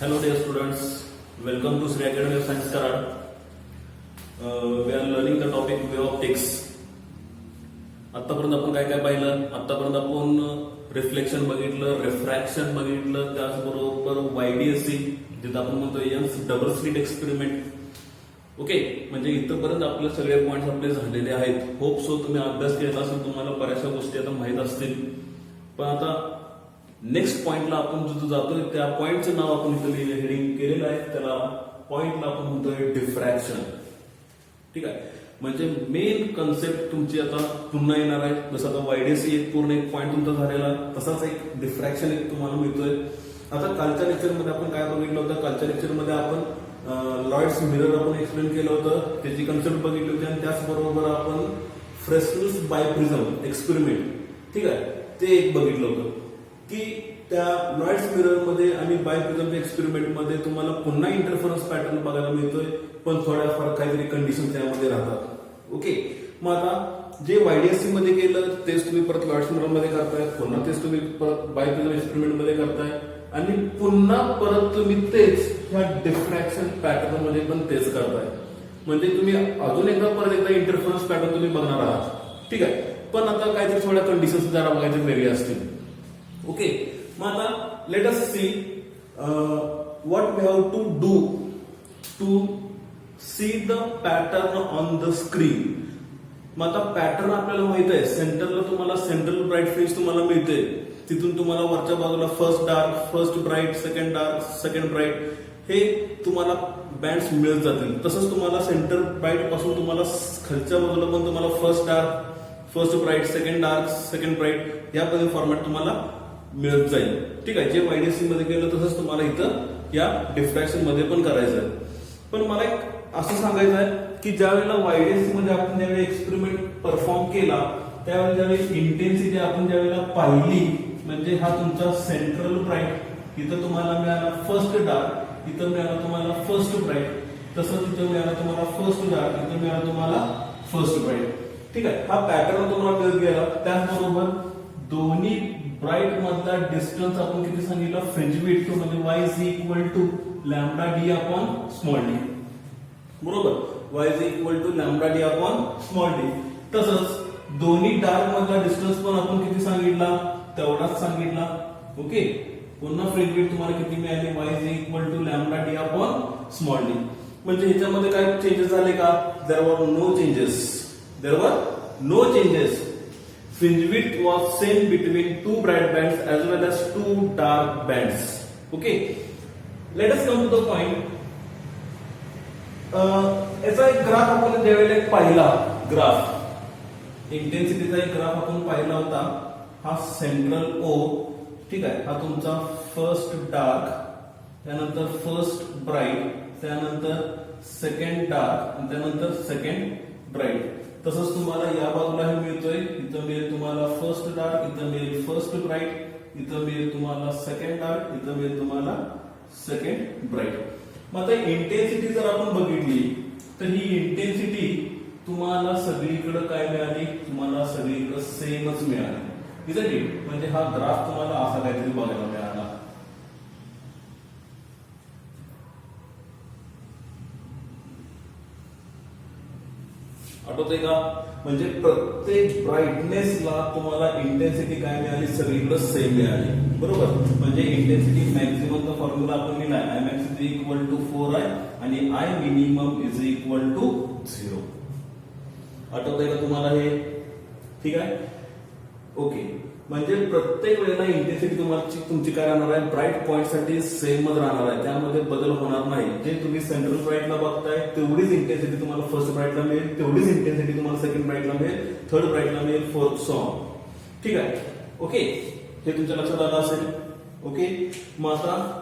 Hello dear students, welcome to Sri Academy of Science Karad. We are learning the topic way of optics. आतापर्यंत आपण काय काय पाहिलं? आतापर्यंत आपण रिफ्लेक्शन बघितलं, रिफ्रॅक्शन बघितलं, त्याचबरोबर YDSC जिथं आपण म्हणतो Young's double slit experiment. Okay, म्हणजे इथपर्यंत आपले सगळे पॉइंट्स आपले झालेले आहेत. होप सो तुम्ही अभ्यास केला असेल, तुम्हाला बऱ्याचशा गोष्टी आता माहीत असतील. पण आता नेक्स्ट पॉइंटला आपण जिथं जातोय त्या पॉइंटचं नाव आपण इथं हेडिंग केलेलं आहे. त्याला पॉइंटला आपण म्हणतोय डिफ्रॅक्शन. ठीक आहे, म्हणजे मेन कन्सेप्ट तुमची आता पुन्हा येणार आहे. जसं आता YDSC एक पूर्ण एक पॉइंट तुमचा झालेला, तसाच एक डिफ्रॅक्शन एक तुम्हाला मिळतोय. आता कालच्या लेक्चरमध्ये आपण काय बघितलं होतं? कालच्या लेक्चरमध्ये आपण लॉर्ड्स मिरर आपण एक्सप्लेन केलं होतं, त्याची कन्सेप्ट बघितली होती, आणि त्याचबरोबर आपण फ्रेस्नेल्स बायप्रिझम एक्सपेरिमेंट, ठीक आहे, ते एक बघितलं होतं की त्या लॉर्ड्स मिरर मध्ये आणि बायप्रिझम एक्सपेरिमेंट मध्ये तुम्हाला पुन्हा इंटरफरन्स पॅटर्न बघायला मिळतोय, पण थोड्याफार काहीतरी कंडिशन त्यामध्ये राहतात. ओके, मग आता जे YDSC मध्ये केलं तेच तुम्ही परत लॉर्ड्स मिरर मध्ये करताय, पुन्हा तेच तुम्ही परत बायप्रिझम एक्सपेरिमेंट मध्ये करताय, आणि पुन्हा परत तुम्ही तेच ह्या डिफ्रॅक्शन पॅटर्न मध्ये पण तेच करताय. म्हणजे तुम्ही अजून एकदा इंटरफरन्स पॅटर्न तुम्ही बघणार आहात. ठीक आहे, पण आता काहीतरी थोड्या कंडिशन्स जरा बघायचे वेगळे असतील. ओके, मग आता let us see what we have to do to see the pattern on the screen. मग आता पॅटर्न आपल्याला माहित आहे, सेंटरला तुम्हाला सेंट्रल ब्राईट फ्रिंज तुम्हाला मिळते. तिथून तुम्हाला वरच्या बाजूला first dark, first bright, second dark, second bright, हे तुम्हाला बँड्स मिळत जातील. तसंच तुम्हाला सेंटर ब्राईट पासून तुम्हाला खालच्या बाजूला पण तुम्हाला first dark, first bright, second dark, second bright या पद्धतीने फॉर्मॅट तुम्हाला मिळत जाईल. ठीक आहे, जे YDSC मध्ये केलं तसंच तुम्हाला इथं या डिफ्रॅक्शन मध्ये पण करायचं आहे. पण मला एक असं सांगायचं आहे की ज्यावेळेला YDSC मध्ये आपण ज्यावेळी एक्सपेरिमेंट परफॉर्म केला, त्यावेळेला ज्यावेळी इंटेन्सिटी आपण ज्यावेळेला पाहिली, म्हणजे हा तुमचा सेंट्रल ब्राईट, इथं तुम्हाला मिळाला फर्स्ट डार्क, इथं मिळाला तुम्हाला फर्स्ट ब्राईट, तसंच इथं मिळाला तुम्हाला फर्स्ट डार्क, इथं मिळाला तुम्हाला फर्स्ट ब्राईट. ठीक आहे, हा पॅटर्न तुम्हाला मिळत गेला. त्याचबरोबर दोन्ही ब्राईट मधला डिस्टन्स आपण किती सांगितलं? फ्रिंज विड्थ, म्हणजे y is equal to lambda d upon small d. बरोबर, y is equal to lambda d upon small d. तसंच दोन्ही डार्क मधला डिस्टन्स पण आपण किती सांगितला? तेवढाच सांगितला. ओके, पुन्हा फ्रिंज विड्थ तुम्हाला किती मिळाली? y is equal to lambda d upon small d. म्हणजे ह्याच्यामध्ये काय चेंजेस झाले का? There were no changes. There were no changes. Fringe width was same between two bright bands as well as two dark bands. Okay, let us come to the point. याचा एक graph आपण ज्यावेळेला पाहिला, graph इंटेन्सिटीचा एक graph आपण पाहिला होता. हा सेंट्रल O, ठीक आहे, हा तुमचा फर्स्ट डार्क, त्यानंतर फर्स्ट ब्राईट, त्यानंतर सेकंड डार्क, आणि त्यानंतर सेकंड ब्राईट. तसंच तुम्हाला या बाजूला हे मिळतोय. इथं मिळेल तुम्हाला फर्स्ट डार्क, इथं मिळेल फर्स्ट ब्राईट, इथं मिळेल तुम्हाला सेकंड डार्क, इथं मिळेल तुम्हाला सेकंड ब्राईट. मग आता इंटेन्सिटी जर आपण बघितली तर ही इंटेन्सिटी तुम्हाला सगळीकडे काय मिळाली? तुम्हाला सगळीकडे सेमच मिळाली. Isn't it? म्हणजे हा ग्राफ तुम्हाला असा काहीतरी बघायला मिळाला. आठवतंय का? म्हणजे प्रत्येक ब्राईटनेसला तुम्हाला इंटेन्सिटी काय मिळाली? सगळीकडे सेम मिळाली. बरोबर, म्हणजे इंटेन्सिटी मॅक्सिममचा फॉर्म्युला आपण लिहिला, Imax is equal to 4I आणि I minimum is equal to 0. आठवतंय का तुम्हाला हे? ठीक आहे, ओके. म्हणजे प्रत्येक वेळेला इंटेन्सिटी तुमची काय राहणार आहे? ब्राईट पॉइंट साठी सेमच राहणार आहे, त्यामध्ये बदल होणार नाही. जे तुम्ही सेंट्रल ब्राईटला बघताय तेवढीच इंटेन्सिटी तुम्हाला फर्स्ट ब्राईटला मिळेल, तेवढीच इंटेन्सिटी तुम्हाला सेकंड ब्राईटला मिळेल, थर्ड ब्राईटला मिळेल, फोर्थ सॉन्ग. ठीक आहे, ओके, हे तुमच्या लक्षात आलं असेल. ओके, मग आता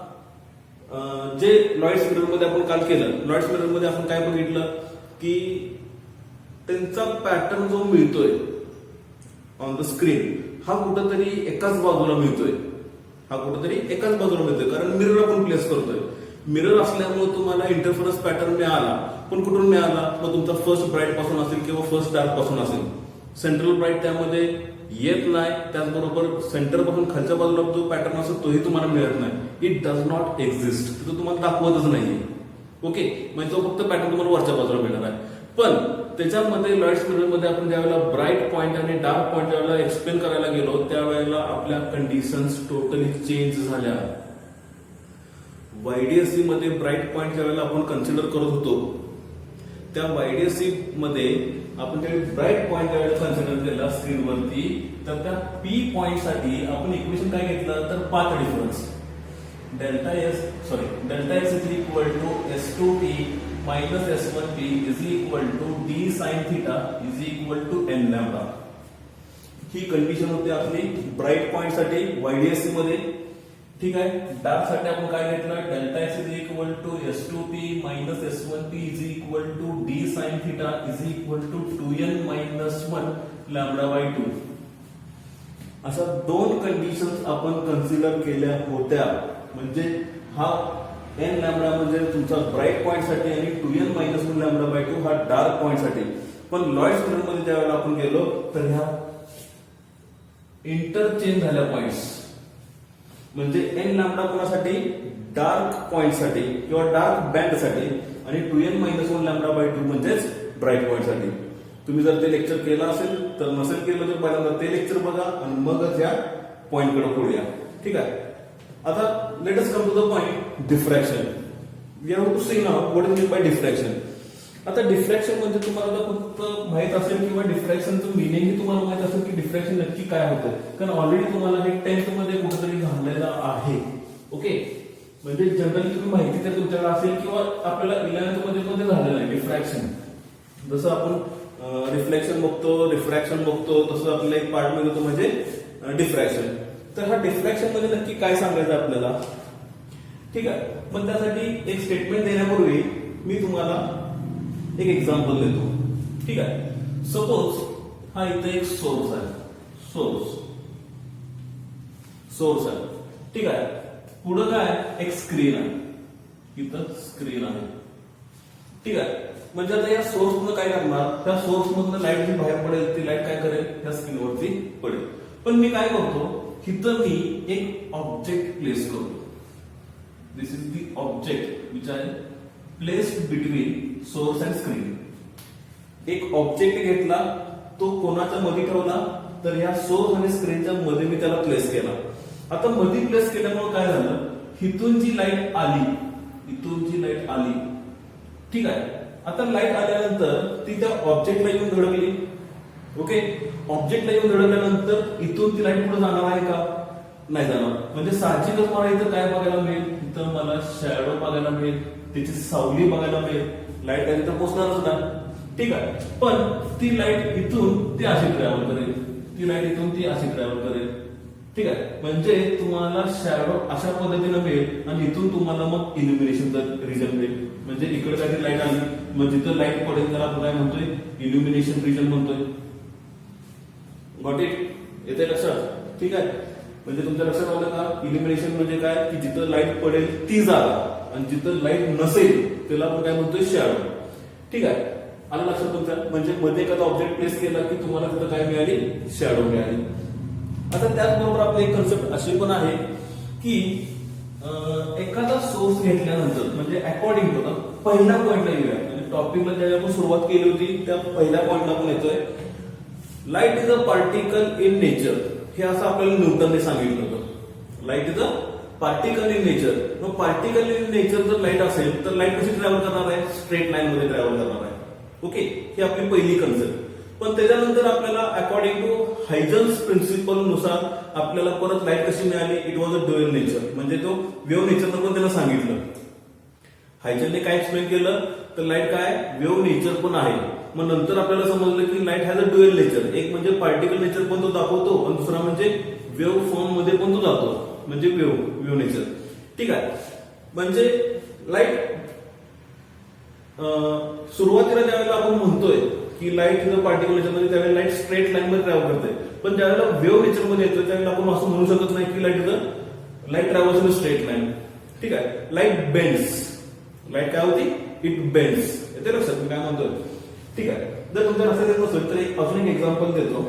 जे लॉर्ड्स मिरर मध्ये आपण काल केलं, लॉर्ड्स मिरर मध्ये आपण काय बघितलं की त्यांचा पॅटर्न जो मिळतोय ऑन द स्क्रीन, हा कुठंतरी एकाच बाजूला मिळतोय. हा कुठंतरी एकाच बाजूला मिळतोय, कारण मिरर आपण प्लेस करतोय. मिरर असल्यामुळे तुम्हाला इंटरफरन्स पॅटर्न मिळाला, पण कुठून मिळाला? मग तुमचा फर्स्ट ब्राईट पासून असेल किंवा फर्स्ट डार्क पासून असेल. सेंट्रल ब्राईट त्यामध्ये येत नाही, त्याचबरोबर सेंटर पासून खालच्या बाजूला जो पॅटर्न असतो तोही तुम्हाला मिळत नाही. इट डज नॉट एक्झिस्ट, तो तुम्हाला दाखवतच नाहीये. ओके, म्हणजे तो फक्त पॅटर्न तुम्हाला वरच्या बाजूला मिळणार आहे. पण त्याच्यामध्ये लॉइड्स मिररमध्ये आपण ज्यावेळेला ब्राईट पॉईंट आणि डार्क पॉईंट ज्यावेळेला एक्सप्लेन करायला गेलो त्यावेळेला आपल्या कंडिशन्स टोटली चेंज झाल्या. YDSC मध्ये ब्राईट पॉईंट ज्यावेळेला आपण कन्सिडर करत होतो त्या YDSC मध्ये आपण त्यावेळी ब्राईट पॉईंट ज्यावेळेला कन्सिडर केला स्क्रीनवरती, तर त्या P पॉईंट साठी आपण इक्वेशन काय घेतलं तर path difference delta S is equal to S2T minus S1P is equal to D sin theta is equal to n lambda. He condition होती आपली ब्राईट पॉइंट साठी YDSC मध्ये. ठीक आहे, डार्क साठी आपण काय घेतलं delta S is equal to S2P minus S1P is equal to D sin theta is equal to 2n minus 1 lambda by 2. अशा दोन कंडिशन्स आपण कन्सिडर केल्या होत्या. म्हणजे हा n लॅम्बडा म्हणजे तुमचा ब्राईट पॉइंट साठी आणि 2n मायनस 1 लॅम्बडा बाय 2 हा डार्क पॉइंट साठी. पण लॉइड्स मिरर मध्ये ज्यावेळेला आपण गेलो तर ह्या इंटरचेंज झाल्या पॉइंट्स. म्हणजे n लॅम्बडा कोणासाठी डार्क पॉइंट साठी किंवा डार्क बँड साठी आणि 2n मायनस 1 लॅम्बडा बाय 2 म्हणजेच ब्राईट पॉइंट साठी. तुम्ही जर ते लेक्चर केलं असेल तर नसेल केलं तर पहिल्यांदा ते लेक्चर बघा आणि मगच या पॉइंट कडे पुढे. ठीक आहे, आता let us come to the point diffraction. We have to see now what is meant by diffraction. आता डिफ्रॅक्शन म्हणजे तुम्हाला फक्त माहित असेल किंवा डिफ्रॅक्शनचं मिनिंग ही तुम्हाला माहित असेल की डिफ्रॅक्शन नक्की काय होतं, कारण ऑलरेडी तुम्हाला हे 10th मध्ये कुठेतरी झालेलं आहे. ओके, म्हणजे जनरली तुम्ही माहिती तर तुमच्याकडे असेल किंवा आपल्याला 11th मध्ये झालेलं आहे डिफ्रॅक्शन. जसं आपण रिफ्लेक्शन बघतो, रिफ्रॅक्शन बघतो, तसं आपल्याला एक पार्ट मिळतो म्हणजे डिफ्रॅक्शन. तर हा डिफ्रॅक्शन मध्ये नक्की काय सांगायचं आपल्याला. ठीक आहे, पण त्यासाठी एक स्टेटमेंट देण्यापूर्वी मी तुम्हाला एक एक्झाम्पल देतो. ठीक आहे, सपोज हा इथे एक सोर्स आहे, सोर्स आहे. ठीक आहे, पुढं काय एक स्क्रीन आहे, इथं स्क्रीन आहे. ठीक आहे, म्हणजे आता या सोर्स मधून काय करणार, त्या सोर्स मधून लाईट जी बाहेर पडेल ती लाईट काय करेल त्या स्क्रीनवरती पडेल. पण मी काय करतो इथं मी एक ऑब्जेक्ट प्लेस करतो. This is the object which I placed between source and screen. एक ऑब्जेक्ट घेतला, तो कोणाच्या मध्ये ठेवला तर ह्या सोर्स आणि स्क्रीनच्या मध्ये मी त्याला प्लेस केला. आता मध्ये प्लेस केल्यामुळे काय झालं, इथून जी लाईट आली, ठीक आहे, आता लाईट आल्यानंतर ती त्या ऑब्जेक्टला येऊन धडकली. ओके, ऑब्जेक्टला येऊन धडकल्यानंतर इथून ती लाईट पुढे जाणार आहे का, नाही जाणार. म्हणजे साहजिकच मला इथं काय बघायला मिळेल, इथं मला शॅडो बघायला मिळेल, त्याची सावली बघायला मिळेल. लाईट काय तिथं पोहोचणारच ना. ठीक आहे, पण ती लाईट इथून ती अशी ट्रॅव्हल करेल, ती लाईट इथून ती अशी ट्रॅव्हल करेल. ठीक आहे, म्हणजे तुम्हाला शॅडो अशा पद्धतीनं मिळेल आणि इथून तुम्हाला मग इल्युमिनेशनचं रिजन मिळेल. म्हणजे इकडे काहीतरी लाईट आली, मग जिथं लाईट पडेल त्याला आपण काय म्हणतोय, इल्युमिनेशन रिजन म्हणतोय. गॉट इट, येते लक्षात. ठीक आहे, म्हणजे तुमच्या लक्षात आलं का, इल्युमिनेशन म्हणजे काय की जिथं लाईट पडेल ती जागा आणि जिथं लाईट नसेल त्याला आपण काय म्हणतोय शॅडो. ठीक आहे, आलं लक्षात तुमच्या. म्हणजे मध्ये एखादा ऑब्जेक्ट प्लेस केला की तुम्हाला तिथं काय मिळाली, शॅडो मिळाली. आता त्याचबरोबर आपली एक कन्सेप्ट अशी पण आहे की एखादा सोर्स घेतल्यानंतर म्हणजे अकॉर्डिंग टू पहिल्या पॉइंटला येऊया. म्हणजे टॉपिकला ज्यावेळी आपण सुरुवात केली होती त्या पहिल्या पॉइंटला आपण येतोय. Light is a particle in nature, हे असं आपल्याला न्यूटनने सांगितलं होतं. Light is a particle in nature. मग पार्टिकल इन नेचर जर लाईट असेल तर लाईट कशी ट्रॅव्हल करणार आहे, स्ट्रेट लाईन मध्ये ट्रॅव्हल करणार आहे. ओके, ही आपली पहिली कन्सेप्ट. पण त्याच्यानंतर आपल्याला अकॉर्डिंग टू हायजन्स प्रिन्सिपल नुसार आपल्याला परत लाईट कशी मिळाली, it was a dual nature. म्हणजे तो वेव्ह नेचरनं पण त्याला सांगितलं. हायजनने काय एक्सप्लेन केलं तर लाईट काय वेव्ह नेचर पण आहे. मग नंतर आपल्याला समजलं की light has a dual nature. एक म्हणजे पार्टिकल नेचर पण तो दाखवतो आणि दुसरा म्हणजे वेव्ह फॉर्म मध्ये पण तो जातो, म्हणजे वेव्ह नेचर. ठीक आहे, म्हणजे लाईट सुरुवातीला ज्यावेळेला आपण म्हणतोय की light is a particle nature मध्ये त्यावेळेला लाईट स्ट्रेट लाईन मध्ये ट्रॅव्हल करते. पण ज्यावेळेला वेव्ह नेचर मध्ये येतो त्यावेळेला आपण असं म्हणू शकत नाही की light travels in straight line. ठीक आहे, लाईट बेंड्स. लाईट काय होती, इट बेंड्स. येते लक्षात मी काय म्हणतोय. ठीक आहे, जर तुमच्या लक्षात येत नसेल तर अजून एक एक्झाम्पल देतो.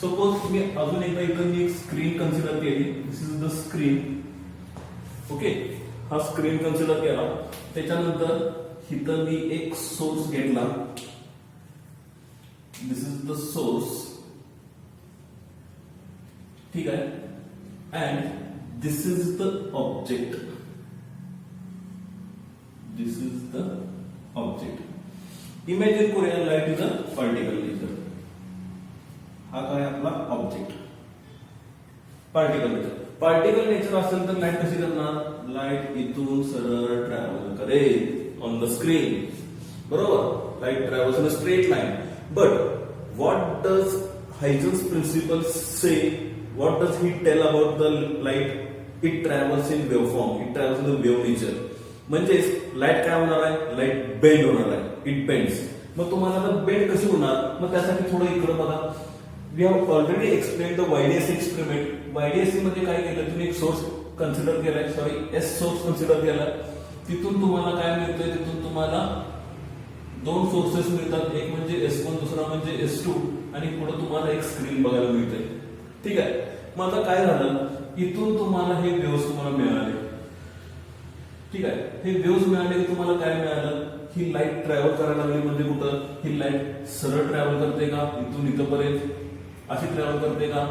सपोज तुम्ही अजून एकदा इथं मी एक स्क्रीन कन्सिडर केली. This is the screen. Okay, हा स्क्रीन कन्सिडर केला. त्याच्यानंतर इथं मी एक सोर्स घेतला. This is the source. ठीक आहे. And this is the object. This is the object. Imagine करूया light is a particle nature. हा काय आपला object. Particle nature. Particle nature असेल तर लाईट कशी करणार? लाईट इथून सरळ ट्रॅव्हल करेल ऑन द स्क्रीन. बरोबर, light travels in a straight line. But what does Huygens principle say? What does he tell about the light? It travels in wave form. It travels in the wave nature. म्हणजेच light काय होणार आहे? Light bend होणार आहे. It bends. मग तुम्हाला bend कशी होणार? मग त्यासाठी थोडं इकडे बघा. We have already explain the YDSC experiment. YDSC मध्ये काय केलं? तुम्ही एक सोर्स कन्सिडर केलाय. सॉरी, एस सोर्स कन्सिडर केलाय. तिथून तुम्हाला काय मिळतंय? तिथून तुम्हाला दोन सोर्सेस मिळतात. एक म्हणजे S1, दुसरा म्हणजे S2. आणि पुढे तुम्हाला एक स्क्रीन बघायला मिळते. ठीक आहे. मग आता काय झालं? इथून तुम्हाला हे वेव्स तुम्हाला मिळाले. ठीक आहे. हे वेव्स मिळाले की तुम्हाला काय मिळालं? ही लाईट ट्रॅव्हल करायला लागली. म्हणजे कुठं? ही लाईट सरळ ट्रॅव्हल करते का? इथून इथंपर्यंत अशी ट्रॅव्हल करते का?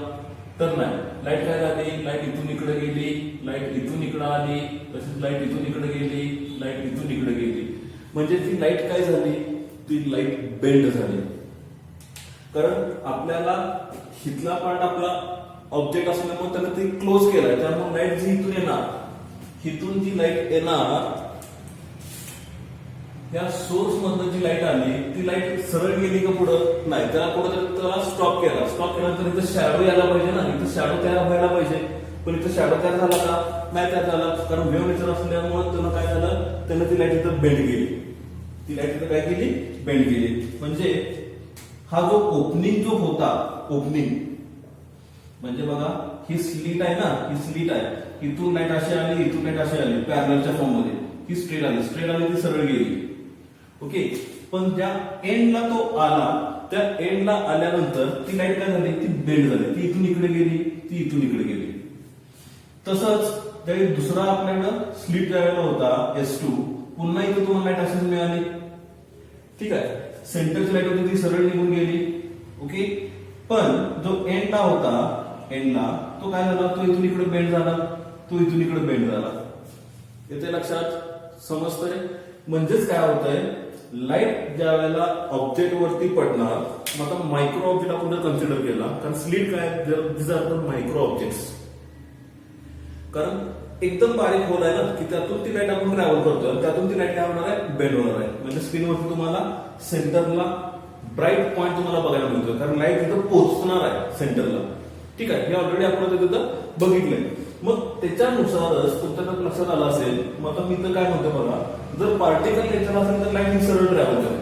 तर नाही. लाईट काय झाली? लाईट इथून इकडे गेली, लाईट इथून इकडे आली, तशीच लाईट इथून इकडे गेली, लाईट इथून इकडे गेली. म्हणजे ती लाईट काय झाली? ती लाईट बेंड झाली. कारण आपल्याला हिथला पार्ट आपला ऑब्जेक्ट असल्यामुळे त्याला ते क्लोज केलाय. त्यामुळे लाईट जी इथून येणार, हिथून जी लाईट येणार, या सोर्स मधनं जी लाईट आली ती लाईट सरळ गेली का पुढं? नाही. त्याला पुढे त्याला स्टॉप केला. स्टॉप केल्यानंतर इथं शॅडो यायला पाहिजे ना. इथं शॅडो तयार व्हायला पाहिजे. पण इथं शॅडो तयार झाला का? नाही तयार झाला. कारण वेव्ह नेचर असल्यामुळे त्यानं काय झालं? त्यानं ती लाईट इथं बेंड केली. ती लाईट इथं काय केली? बेंड केली. म्हणजे हा जो ओपनिंग जो होता, ओपनिंग म्हणजे बघा, ही स्लीट आहे ना, ही स्लीट आहे. इथून लाईट अशी आली, इथून लाईट अशी आली, पॅरललच्या फॉर्म मध्ये. ही स्ट्रेट आली, स्ट्रेट आली, ती सरळ गेली. ओके. पण ज्या एंडला तो आला, त्या एंडला आल्यानंतर ती लाईट काय झाली? ती बेंड झाली. ती इथून इकडे गेली, ती इथून इकडे गेली. तसंच त्यावेळी दुसरा आपल्याकडं स्लीट ज्यावेळेला होता S2, पुन्हा इथं तुम्हाला लाईट अशीच मिळाली. ठीक आहे. सेंटरची लाईट होती ती सरळ निघून गेली. ओके. पण जो एंडला होता, एंडला तो काय झाला? तो इथून इकडे बेंड झाला, तो इथून इकडे बेंड झाला. येते लक्षात? समजतंय? म्हणजेच काय होतंय? लाईट ज्या वेळेला ऑब्जेक्ट वरती पडणार, मग आता मायक्रो ऑब्जेक्ट आपण कन्सिडर केला. कारण स्लीट काय? दिस आर द मायक्रो ऑब्जेक्ट्स. कारण एकदम बारीक होल आहे ना, की त्यातून ती लाईट आपण ट्रॅव्हल करतोय. त्यातून ती लाईट काय होणार आहे? बेंड होणार आहे. म्हणजे स्क्रीनवरती तुम्हाला सेंटरला ब्राईट पॉईंट तुम्हाला बघायला मिळतोय. कारण लाईट तिथं पोहोचणार आहे सेंटरला. ठीक आहे. हे ऑलरेडी आपण तिथं बघितलंय. मग त्याच्यानुसारच तुमच्या लक्षात आलं असेल. मग आता मी तर काय म्हणतो बघा, जर पार्टिकल नेचर असेल तर लाईट ही सरळ ट्रॅव्हल करेल.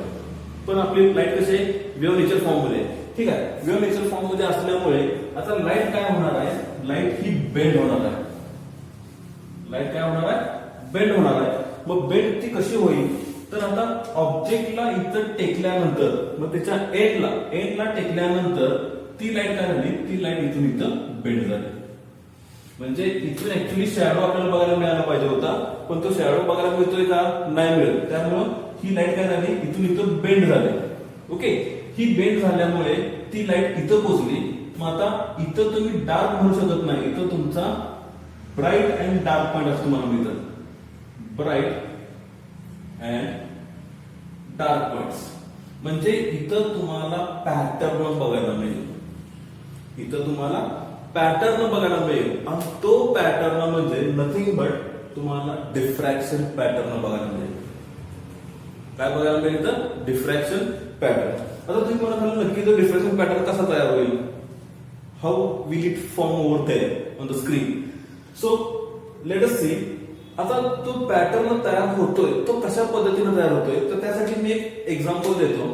पण आपली लाईट कशी आहे? वेव्ह नेचर फॉर्म मध्ये. ठीक आहे. वेव्ह नेचर फॉर्म मध्ये असल्यामुळे आता लाईट काय होणार आहे? लाईट ही बेंड होणार आहे. लाईट काय होणार आहे? बेंड होणार आहे. मग बेंड ती कशी होईल? तर आता ऑब्जेक्टला इथं टेकल्यानंतर, मग त्याच्या एंडला टेकल्यानंतर ती लाईट काय झाली? ती लाईट इथून इथं बेंड झाली. म्हणजे इथून ऍक्च्युअली शॅडो आपल्याला बघायला मिळायला पाहिजे होता, पण तो शॅडो बघायला मिळतोय का? नाही मिळत. त्यामुळं ही लाईट काय झाली? इथून इथं बेंड झाली. ओके. ही बेंड झाल्यामुळे ती लाईट इथं पोहोचली. मग आता इथं तुम्ही डार्क म्हणू शकत नाही. इथं तुमचा ब्राईट अँड डार्क पॉईंट असतो मला मिळतात. Bright and dark points. म्हणजे इथं तुम्हाला पॅटर्न बघायला मिळेल. इथं तुम्हाला पॅटर्न बघायला मिळेल. आणि तो पॅटर्न म्हणजे नथिंग बट तुम्हाला डिफ्रॅक्शन पॅटर्न बघायला मिळेल. काय बघायला मिळेल? तर डिफ्रॅक्शन पॅटर्न. आता तुम्ही मला सांगा नक्की तो डिफ्रॅक्शन पॅटर्न कसा तयार होईल? How will it form over there on the screen? So let us see. आता तो पॅटर्न तयार होतोय तो कशा पद्धतीने तयार होतोय? तर त्यासाठी मी एक एक्झाम्पल देतो.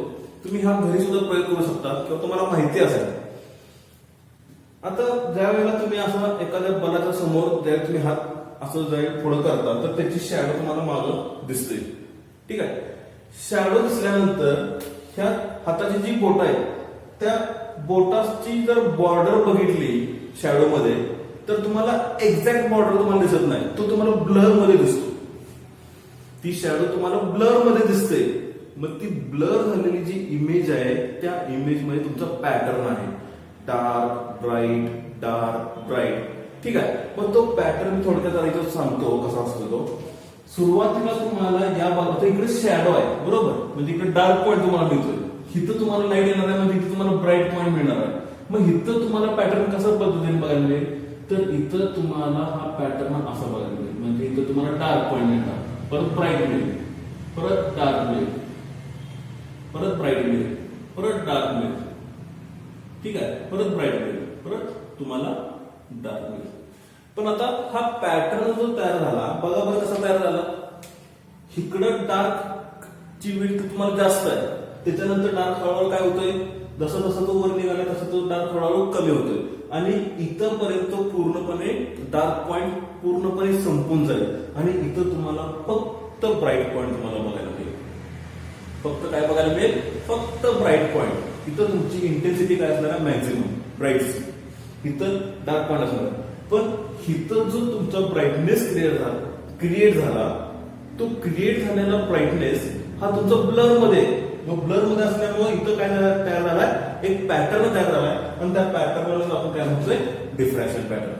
तुम्ही हा घरी सुद्धा प्रयोग करू शकता किंवा तुम्हाला माहिती असेल. आता ज्या वेळेला तुम्ही असं एखाद्या बलाच्या समोर ज्यावेळी तुम्ही हात असं ज्यावेळी पुढे करता तर त्याची शॅडो तुम्हाला मागं दिसते. ठीक आहे. शॅडो दिसल्यानंतर ह्या हाताची जी बोट आहे त्या बोटाची जर बॉर्डर बघितली शॅडो मध्ये तर तुम्हाला एक्झॅक्ट बॉर्डर तुम्हाला दिसत नाही, तो तुम्हाला ब्लर मध्ये दिसतो. ती शॅडो तुम्हाला ब्लर मध्ये दिसते. मग ती ब्लर झालेली जी इमेज आहे त्या इमेज मध्ये तुमचा पॅटर्न आहे, डार्क ब्राईट. ठीक आहे. पण तो पॅटर्न मी थोडक्यात इथं सांगतो कसा असतो तो. सुरुवातीला तुम्हाला या भागात इकडे शॅडो आहे बरोबर, म्हणजे इकडे डार्क पॉईंट तुम्हाला मिळतोय, इथं तुम्हाला लाईट येणार आहे, म्हणजे इथं तुम्हाला ब्राईट पॉईंट मिळणार आहे. मग इथं तुम्हाला पॅटर्न कशा पद्धतीने बघायला मिळेल तर इथं तुम्हाला हा पॅटर्न असा बघायला मिळेल. म्हणजे इथं तुम्हाला डार्क पॉईंट मिळणार, परत ब्राईट मिळेल, परत डार्क मिळेल, परत ब्राईट मिळेल, परत डार्क मिळेल. ठीक आहे. परत ब्राईट मिळेल, परत तुम्हाला डार्क मिळेल. पण आता हा पॅटर्न जो तयार झाला बघा बरं कसा तयार झाला. इकडं डार्क ची विड्थ तुम्हाला जास्त आहे, त्याच्यानंतर डार्क हळूहळू काय होतोय, जसं जसं तो वर निघाला तसं तो डार्क हळूहळू कमी होतोय आणि इथंपर्यंत पूर्णपणे डार्क पॉईंट पूर्णपणे संपून जाईल आणि इथं तुम्हाला फक्त ब्राईट पॉईंट तुम्हाला बघायला मिळेल. फक्त काय बघायला मिळेल, फक्त ब्राईट पॉईंट. इथं तुमची इंटेन्सिटी काय असणार आहे, मॅक्झिमम ब्राईट. इथं डार्क पॉईंट असणार. पण इथं जो तुमचा ब्राईटनेस क्रिएट झाला तो क्रिएट झालेला ब्राईटनेस हा तुमचा ब्लर मध्ये, ब्लर मध्ये असल्यामुळे इथं काय तयार झालाय, एक पॅटर्न तयार झालाय आणि त्या पॅटर्नला आपण काय म्हणतोय, डिफ्रॅक्शन पॅटर्न.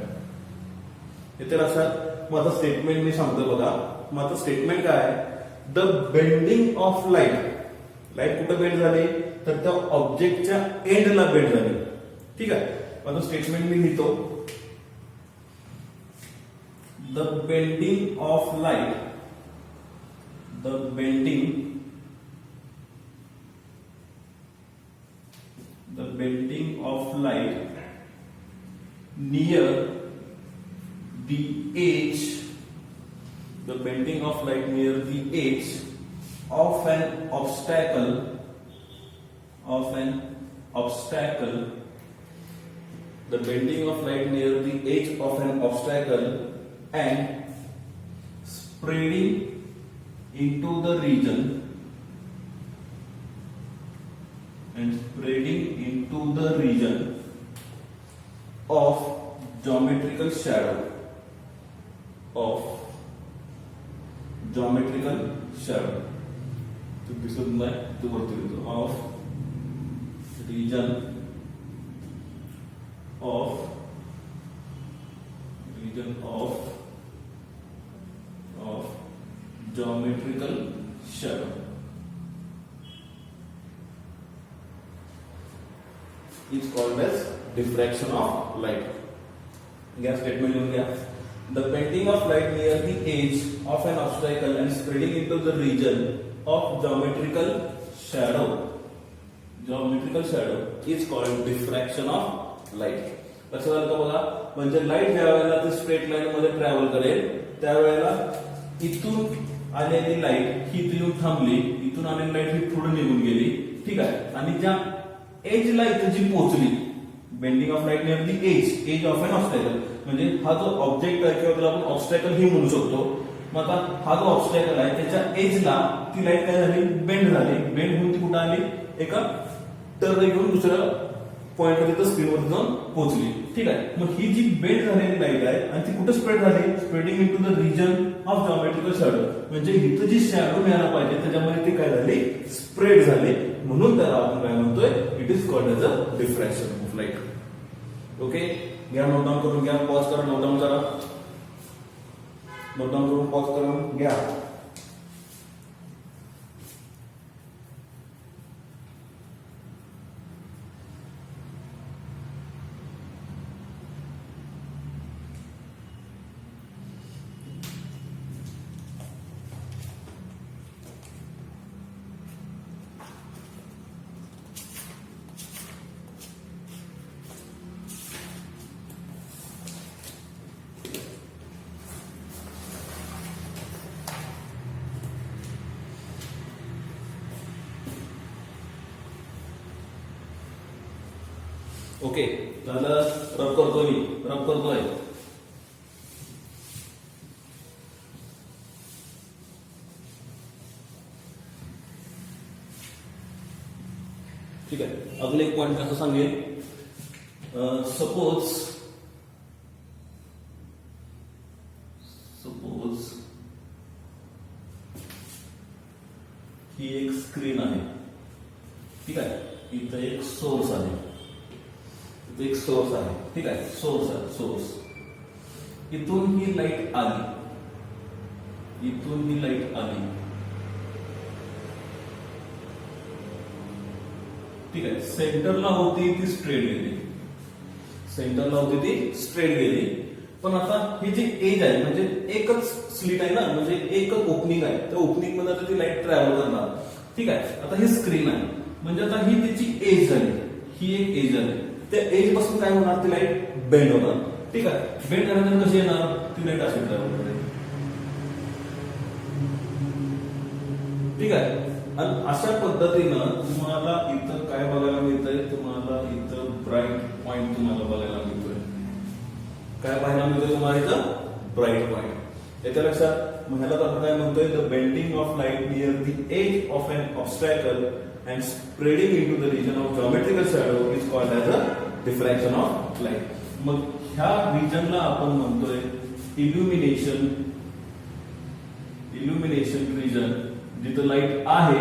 इथे लक्षात माझं स्टेटमेंट मी सांगतो बघा. माझं स्टेटमेंट काय आहे, द बेंडिंग ऑफ लाईट कुठं बेंड झाली तर त्या ऑब्जेक्टच्या एंडला बेंड झाली. ठीक आहे. माझं स्टेटमेंट मी लिहितो. The bending of light near the edge of an obstacle the bending of light near the edge of an obstacle and spreading into the region of geometrical shadow तो दिसत नाही, तो वरती येतो, of region of geometrical shadow is called as diffraction of light. क्या statement लिहून घ्या. The bending of light near the edge of an obstacle and spreading into the region of geometrical shadow is called diffraction of light. लक्षात आलं का बघा. म्हणजे light ज्या वेळेला ती स्ट्रेट लाईन मध्ये ट्रॅव्हल करेल त्यावेळेला इथून आलेली लाईट ही येऊन थांबली, इथून आलेली लाईट ही पुढे निघून गेली. ठीक आहे. आणि ज्या एजला इथं जी पोहोचली, bending of light near the edge of an obstacle, म्हणजे हा जो ऑब्जेक्ट आहे किंवा त्याला आपण ऑब्स्टॅकल ही म्हणू शकतो. मग आता हा जो ऑब्स्टॅकल आहे त्याच्या एजला ती लाईट काय झाली, बेंड होऊन ती कुठं आली, एका टर्न घेऊन दुसऱ्या पॉइंट मध्ये स्क्रीनवर जाऊन पोहोचली. ठीक आहे. मग ही जी बेंड झालेली लाईट आहे आणि ती कुठे स्प्रेड झाली, spreading into the region of geometrical shadow, म्हणजे इथं जी शॅडो मिळायला पाहिजे त्याच्यामध्ये ती काय झाली, स्प्रेड झाली. म्हणून त्याला आपण काय म्हणतोय, it is called as a diffraction of light. Okay. घ्या, नोट डाऊन करून घ्या, पॉज करा, नोट डाऊन करा, नोट डाऊन करून पॉज करून घ्या. ओके. झालं. रब करतोय. ठीक आहे. अगले एक पॉइंट कसं सांगेल, सपोज ही एक स्क्रीन आहे, ठीक आहे. इथं एक सोर्स आहे, ठीक आहे. सोर्स इथून ही लाईट आली, ठीक आहे. सेंटरला होती ती स्ट्रेट गेली, पण आता ही जी एज आहे म्हणजे एकच स्लिट आहे ना, म्हणजे एकच ओपनिंग आहे, त्या ओपनिंग मध्ये आता ती लाईट ट्रॅव्हल करणार, ठीक आहे. आता ही स्क्रीन आहे, म्हणजे आता ही त्याची एज झाली, ही एक एज आहे. त्या एज पासून काय होणार, ती लाईट बेंड होणार, ठीक आहे. बेंड झाल्यानंतर कशी येणार, ती लाईट अशी ट्रॅव्हल करते, ठीक आहे. आणि अशा पद्धतीनं तुम्हाला इथं काय बघायला मिळतंय, तुम्हाला इथं ब्राईट पॉइंट तुम्हाला बघायला मिळतोय. काय पाहायला मिळतोय तुम्हाला इथं, ब्राईट पॉइंट. याच्या लक्षात मग ह्याला आपण काय म्हणतोय, the bending of light near the edge of an obstacle and spreading into the region of geometrical shadow is called as a diffraction of light. मग ह्या रिजनला आपण म्हणतोय इल्युमिनेशन रिजन. जिथं लाईट आहे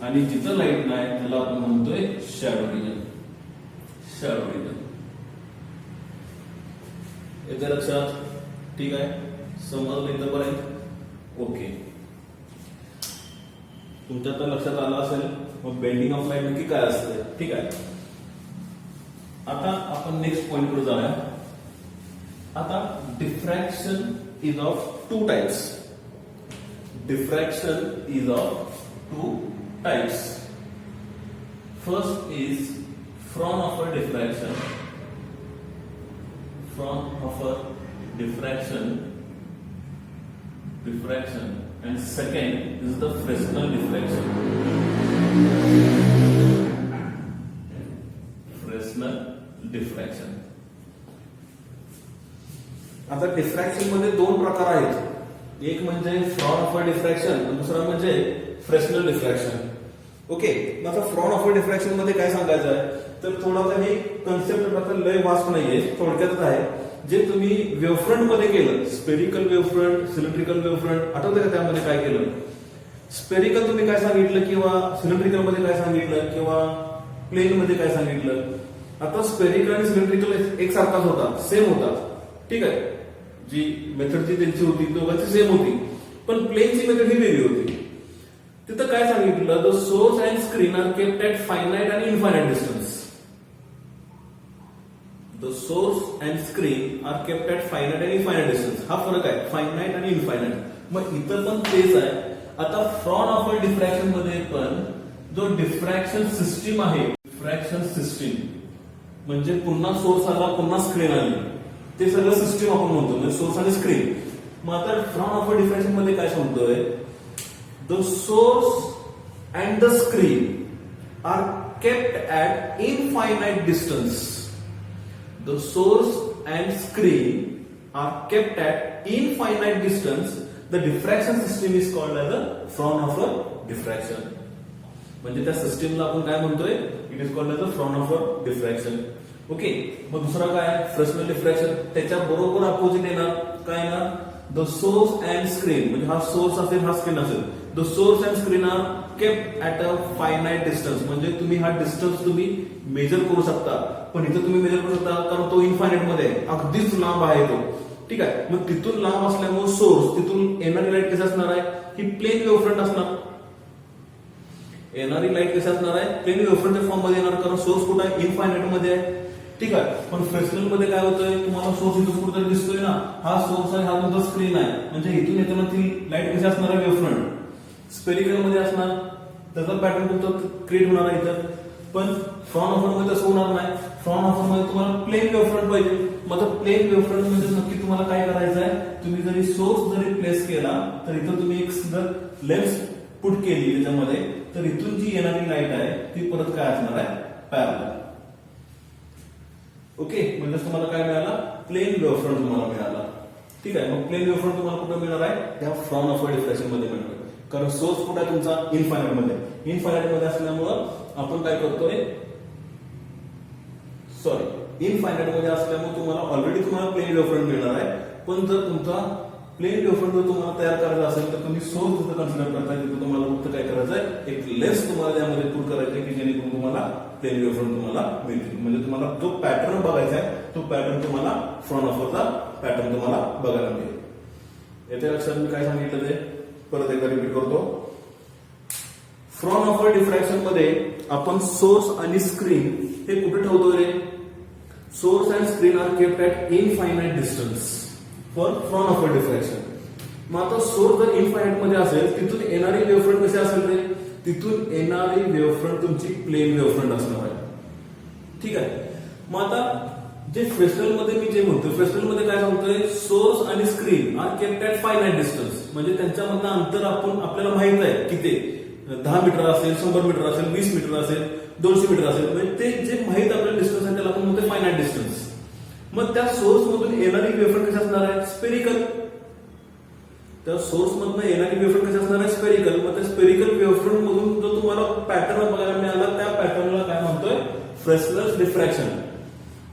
आणि जिथं लाईट नाही त्याला आपण म्हणतोय शॅडो रिजन. येत्या लक्षात, ठीक आहे. समजलं इथंपर्यंत, ओके. तुमच्या तर लक्षात आलं असेल मग बेंडिंग ऑफ लाईट नक्की काय असते, ठीक आहे. आता आपण नेक्स्ट पॉइंट कडे जाऊया. आता diffraction is of two types. First is Fraunhofer diffraction, and second is the Fresnel diffraction. आता डिफ्रॅक्शन मध्ये दोन प्रकार आहेत, एक म्हणजे फ्रॉनहोफर डिफ्रॅक्शन, दुसरा म्हणजे फ्रेस्नेल डिफ्रॅक्शन. ओके. आता फ्रॉनहोफर डिफ्रॅक्शन मध्ये काय सांगायचं आहे, तर थोडासा हे कन्सेप्ट आता लय वास्ट नाहीये, थोडक्यातच आहे. जे तुम्ही वेव्हफ्रंट मध्ये केलं, स्पेरिकल वेव्हफ्रंट, सिलेंड्रिकल वेव्हफ्रंट, आठवतं का त्यामध्ये काय केलं? स्पेरिकल तुम्ही काय सांगितलं, किंवा सिलेंड्रिकल मध्ये काय सांगितलं, किंवा प्लेन मध्ये काय सांगितलं. आता स्पेरिकल आणि सिलेंड्रिकल एकसारखाच होता, सेम होता, ठीक आहे. जी मेथड जी त्यांची होती दोघांची सेम होती, पण प्लेनची मेथड ही वेगळी होती. तिथं काय सांगितलं, the source and screen are kept at finite आणि infinite distance. The source and screen are kept at finite आणि इनफायनाइट डिस्टन्स. हा फरक आहे, फायनाइट आणि इनफायनाइट. मग इथं पण तेच आहे. आता फ्रॉनहोफर डिफ्रॅक्शन मध्ये पण जो डिफ्रॅक्शन सिस्टीम आहे, डिफ्रॅक्शन सिस्टीम म्हणजे पुन्हा सोर्स आला, पुन्हा स्क्रीन आली, ते सगळं सिस्टीम आपण म्हणतो, म्हणजे सोर्स आणि स्क्रीन. मग आता फ्रॉनहोफर डिफ्रॅक्शन मध्ये काय सांगतोय, the source and the screen are kept at infinite distance. The source and screen are kept at infinite distance. The diffraction system is called as a Fraunhofer diffraction. म्हणजे त्या सिस्टीमला आपण काय म्हणतोय, it is called as a Fraunhofer diffraction. Okay. मग दुसरा काय, Fresnel diffraction. त्याच्या बरोबर अपोजिट येणार काय येणार, द सोर्स अँड स्क्रीन. म्हणजे हा सोर्स असेल, हा स्क्रीन असेल. The source and screen are kept at a finite distance. म्हणजे तुम्ही हा डिस्टन्स तुम्ही मेजर करू शकता, पण इथं तुम्ही मेजर करू शकता कारण तो इनफायनाइट मध्ये आहे, अगदीच लांब आहे तो, ठीक आहे. मग तिथून लांब असल्यामुळे सोर्स, तिथून येणारी लाईट कशी असणार आहे, ही प्लेन वेव्हफ्रंट असणार. येणारी लाईट कशी असणार आहे, प्लेन वेव्हफ्रंटच्या फॉर्म मध्ये येणार, कारण सोर्स कुठे आहे, इनफायनाइट मध्ये आहे, ठीक आहे. पण फ्रेस्नेल मध्ये काय होतंय, तुम्हाला सोर्स इथून कुठेतरी दिसतोय ना, हा सोर्स आहे, हा तुमचा स्क्रीन आहे. म्हणजे इथून येताना ती लाईट कशी असणार आहे, वेव्हफ्रंट स्पेरिकल मध्ये असणार, त्याचा पॅटर्न तुमचा क्रिएट होणार आहे इथं. पण फ्रॉनहोफर मध्ये तसं होणार नाही. फ्रॉनहोफर मध्ये तुम्हाला प्लेन वेव्हफ्रंट पाहिजे. मग प्लेन वेव्हफ्रंट म्हणजे नक्की तुम्हाला काय करायचं आहे, तुम्ही जरी सोर्स जरी प्लेस केला तर इथं तुम्ही एक जर लेन्स पुट केली त्याच्यामध्ये, तर इथून जी येणारी लाईट आहे ती परत काय असणार आहे, पॅरलल. ओके. म्हणजे तुम्हाला काय मिळाला, प्लेन वेव्हफ्रंट तुम्हाला मिळाला, ठीक आहे. मग प्लेन वेव्हफ्रंट तुम्हाला कुठे मिळणार आहे, त्या फ्रॉनहोफर डिफ्रॅक्शन मध्ये मिळणार, कारण सोर्स कुठे आहे तुमचा, इनफायनाइट मध्ये. इनफायनाइट मध्ये असल्यामुळं आपण काय करतोय, सॉरी इनफायनाइट मध्ये असल्यामुळे तुम्हाला ऑलरेडी तुम्हाला प्लेन वेव्हफ्रंट मिळणार आहे. पण जर तुमचा प्लेन वेव्हफ्रंट जर तुम्हाला तयार करायचा असेल तर तुम्ही सोर्स जिथं कन्सिडर करताय तिथं तुम्हाला फक्त काय करायचं आहे, एक लेन्स तुम्हाला त्यामध्ये पुट करायचं की जेणेकरून तुम्हाला प्लेन वेव्हफ्रंट तुम्हाला मिळतील. म्हणजे तुम्हाला जो पॅटर्न बघायचा आहे तो पॅटर्न तुम्हाला फ्रॉन ऑफरचा पॅटर्न तुम्हाला बघायला मिळेल. येथे लक्षात मी काय सांगितलं ते परत एकदा रिपीट करतो. फ्रॉन ऑफर डिफ्रॅक्शन मध्ये आपण सोर्स आणि स्क्रीन हे कुठे ठेवतो रे? Source and screen are kept at infinite distance for Fraunhofer diffraction. मग आता सोर्स जर इनफायनाइट मध्ये असेल तिथून येणारी वेव्हफ्रंट कशी असेल रे? तिथून येणारी वेव्हफ्रंट तुमची प्लेन वेव्हफ्रंट असणार आहे. ठीक आहे. मग आता जे फ्रेस्नेल मध्ये मी जे म्हणतो, फ्रेस्नेल मध्ये काय सांगतोय, सोर्स आणि screen are kept at finite distance. म्हणजे त्यांच्यामधलं अंतर आपल्याला माहित आहे किती, 10 मीटर असेल, 100 मीटर असेल, 20 मीटर असेल, 200 मीटर असेल. म्हणजे ते जे माहित आपल्याला डिस्टन्स आहे त्याला आपण म्हणतो फायनाइट डिस्टन्स. मग त्या सोर्स मधून येणारी वेव्हफ्रंट कशी असणार आहे? स्पेरिकल. त्या सोर्स मधून येणारी वेव्हफ्रंट कशी असणार आहे? स्पेरिकल. मग त्या स्पेरिकल वेव्हफ्रंट मधून जो तुम्हाला पॅटर्न बघायला मिळाला त्या पॅटर्नला काय म्हणतोय? Fresnel diffraction.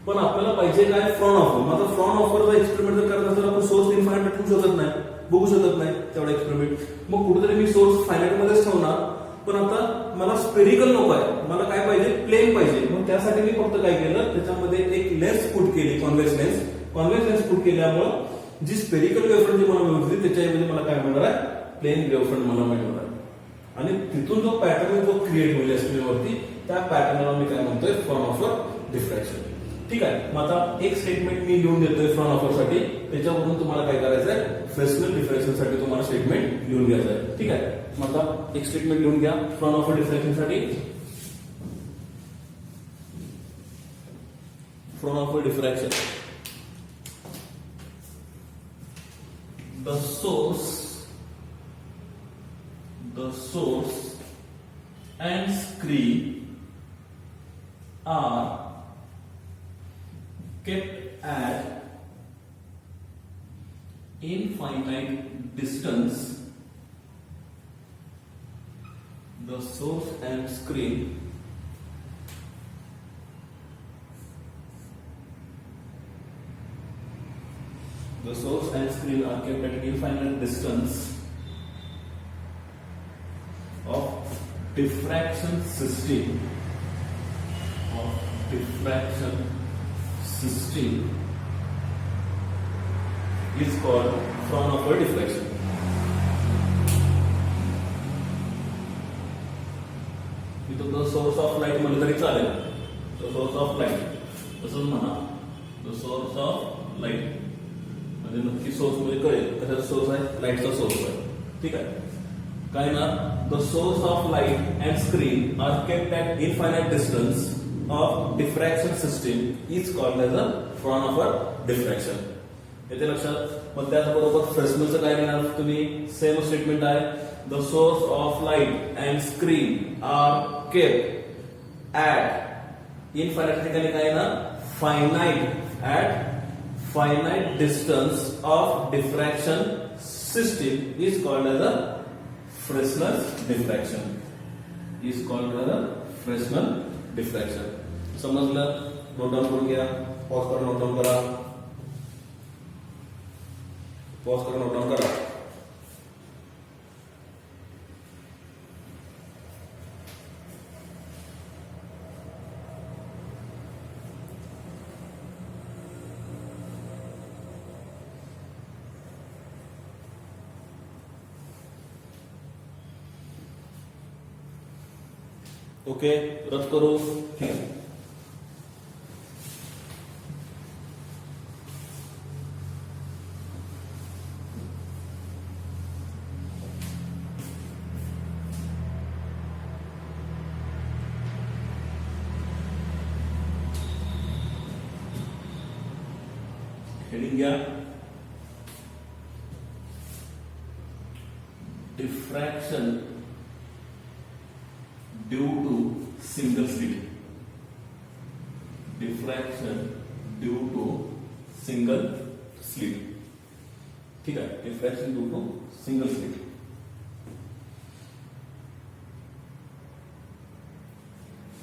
पण आपल्याला पाहिजे काय? Frown offer. मग आता फ्रॉन ऑफरचा एक्सपेरिमेंट जर करत असेल आपण सोर्स इनफायनाइट ठेवू शकत नाही, बघू शकत नाही तेवढा एक्सपेरिमेंट. मग कुठेतरी मी सोर्स फायनाइट मध्येच ठेवणार. पण आता मला स्पेरिकल नको आहे, मला काय पाहिजे? प्लेन पाहिजे. मग त्यासाठी मी फक्त काय केलं, त्याच्यामध्ये एक लेन्स पुट केली, convex lens. Convex lens put केल्यामुळे जी स्पेरिकल वेव्हफ्रंट जी मला मिळते त्याच्याऐवजी मला काय मिळणार आहे? प्लेन वेव्हफ्रंट मला मिळणार आहे. आणि तिथून जो पॅटर्न जो क्रिएट होईल स्क्रीनवरती त्या पॅटर्नला मी काय म्हणतोय? Frown offer diffraction. ठीक आहे. मग आता एक स्टेटमेंट मी लिहून देतोय फ्रॉन ऑफर साठी, त्याच्यावरून तुम्हाला काय करायचं आहे? फ्रेस्नेल डिफ्रॅक्शन साठी तुम्हाला स्टेटमेंट लिहून घ्यायचं आहे. ठीक आहे. मग आता एक स्टेटमेंट लिहून घ्या फ्रॉन ऑफर डिफ्रॅक्शन साठी. Frown offer diffraction, the source and screen are kept at infinite distance. The source and screen are kept at infinite distance of diffraction system is called front offer diffraction. इथं the source of light म्हणलं तरी चालेल. The source of light तसंच म्हणा. The source of light म्हणजे नक्की source मध्ये कळेल कशाचा सोर्स आहे? लाईटचा सोर्स आहे. ठीक आहे. काय ना, the source of light and screen are kept at infinite distance of diffraction system is called as a Fraunhofer diffraction. येते लक्षात. मग त्याचबरोबर फ्रेस्नेलचं काय लिहिणार तुम्ही? सेम स्टेटमेंट आहे. The source of light and screen are kept at infinite ठिकाणी काय ना? Finite distance of diffraction system is called as a Fresnel diffraction. समजलं? नोट डाऊन करून घ्या. पॉज करा, नोट डाऊन करा. नोट डाऊन करा. ओके, रद्द करू. ठीक आहे. हेडिंग घ्या. Diffraction due to single slit. Diffraction due to single slit. ठीक आहे. Diffraction due to single slit.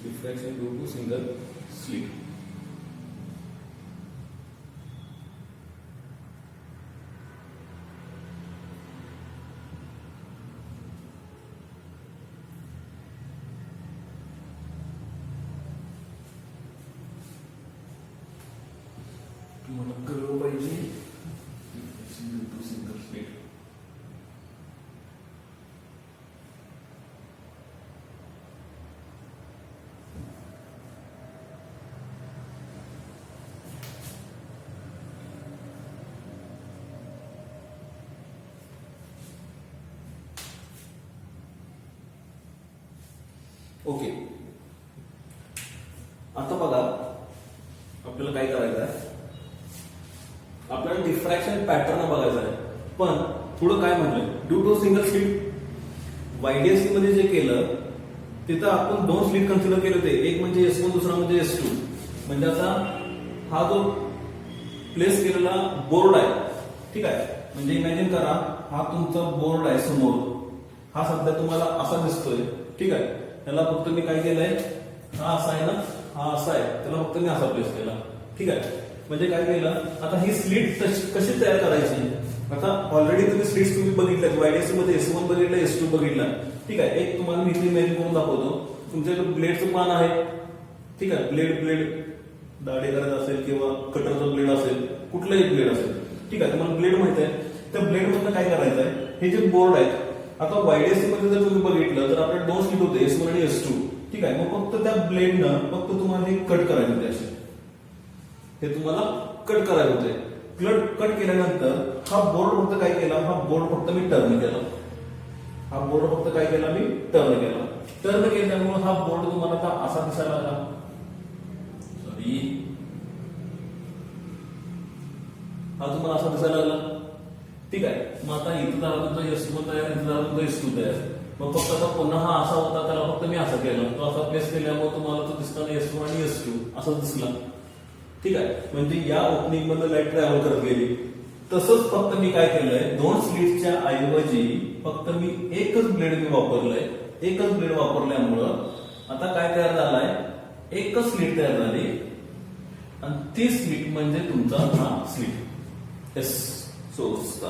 Diffraction due to single slit. Okay, आता बघा आपल्याला काय करायचं आहे, आपल्याला डिफ्रॅक्शन पॅटर्न बघायचा आहे. पण पुढे काय म्हटलंय, due to single slit YDSC मध्ये जे केलं तिथं आपण 2 स्लिट कन्सिडर केले होते, एक म्हणजे S1 दुसरा म्हणजे S2. म्हणजे आता हा जो प्लेस केलेला बोर्ड आहे, ठीक आहे, म्हणजे इमॅजिन करा हा तुमचा बोर्ड आहे समोर, हा सध्या तुम्हाला असा दिसतोय, ठीक आहे. त्याला फक्त मी काय केलंय, हा असा आहे ना, हा असा आहे, त्याला फक्त मी असा प्लेस केला, ठीक आहे. म्हणजे काय केलं, आता ही स्लिट कशी तयार करायची. आता ऑलरेडी तुम्ही स्लिट्स तुम्ही बघितल्या, YDSC मध्ये S1 बघितलं, S2 बघितला, ठीक आहे. एक तुम्हाला मी इथे इमॅजिन करून दाखवतो. तुमच्याकडे ब्लेडचं पान आहे, ठीक आहे, ब्लेड दाढी करायचं असेल किंवा कटरचं ब्लेड असेल, कुठलंही ब्लेड असेल, ठीक आहे. तुम्हाला ब्लेड माहित आहे, त्या ब्लेड मधनं काय करायचं आहे, हे जे बोर्ड आहेत, आता YDSC मध्ये जर तुम्ही बघितलं तर आपल्याला 2 स्लिट होते, S1 आणि S2, ठीक आहे. मग फक्त त्या ब्लेडनं फक्त तुम्हाला हे कट करायचे होते, असे हे तुम्हाला कट करायचे होते. कट केल्यानंतर हा बोर्ड फक्त काय केला, हा बोर्ड फक्त मी टर्न केला, हा बोर्ड फक्त काय केला, मी टर्न केला. टर्न केल्यामुळे हा बोर्ड तुम्हाला आता असा दिसायला लागला, सॉरी, हा तुम्हाला असा दिसायला लागला, ठीक आहे. मग आता इथं झाला तुमचा S1 तयार, इथं झाला तुमचा S2 तयार. मग फक्त आता पुन्हा हा असा होता, त्याला फक्त मी असा केला, तो असा प्लेस केल्यामुळे तुम्हाला तो दिसताना S1 आणि S2 असा दिसला, ठीक आहे. म्हणजे या ओपनिंग मध्ये लाईट ट्रॅव्हल करत गेली. तसंच फक्त मी काय केलंय, 2 स्लिटच्या ऐवजी फक्त मी एकच ब्लेड मी वापरलंय. एकच ब्लेड वापरल्यामुळं आता काय तयार झालाय, एकच स्लिट तयार झाली आणि ती स्लिट म्हणजे तुमचा हा स्लिट S सोर्सचा,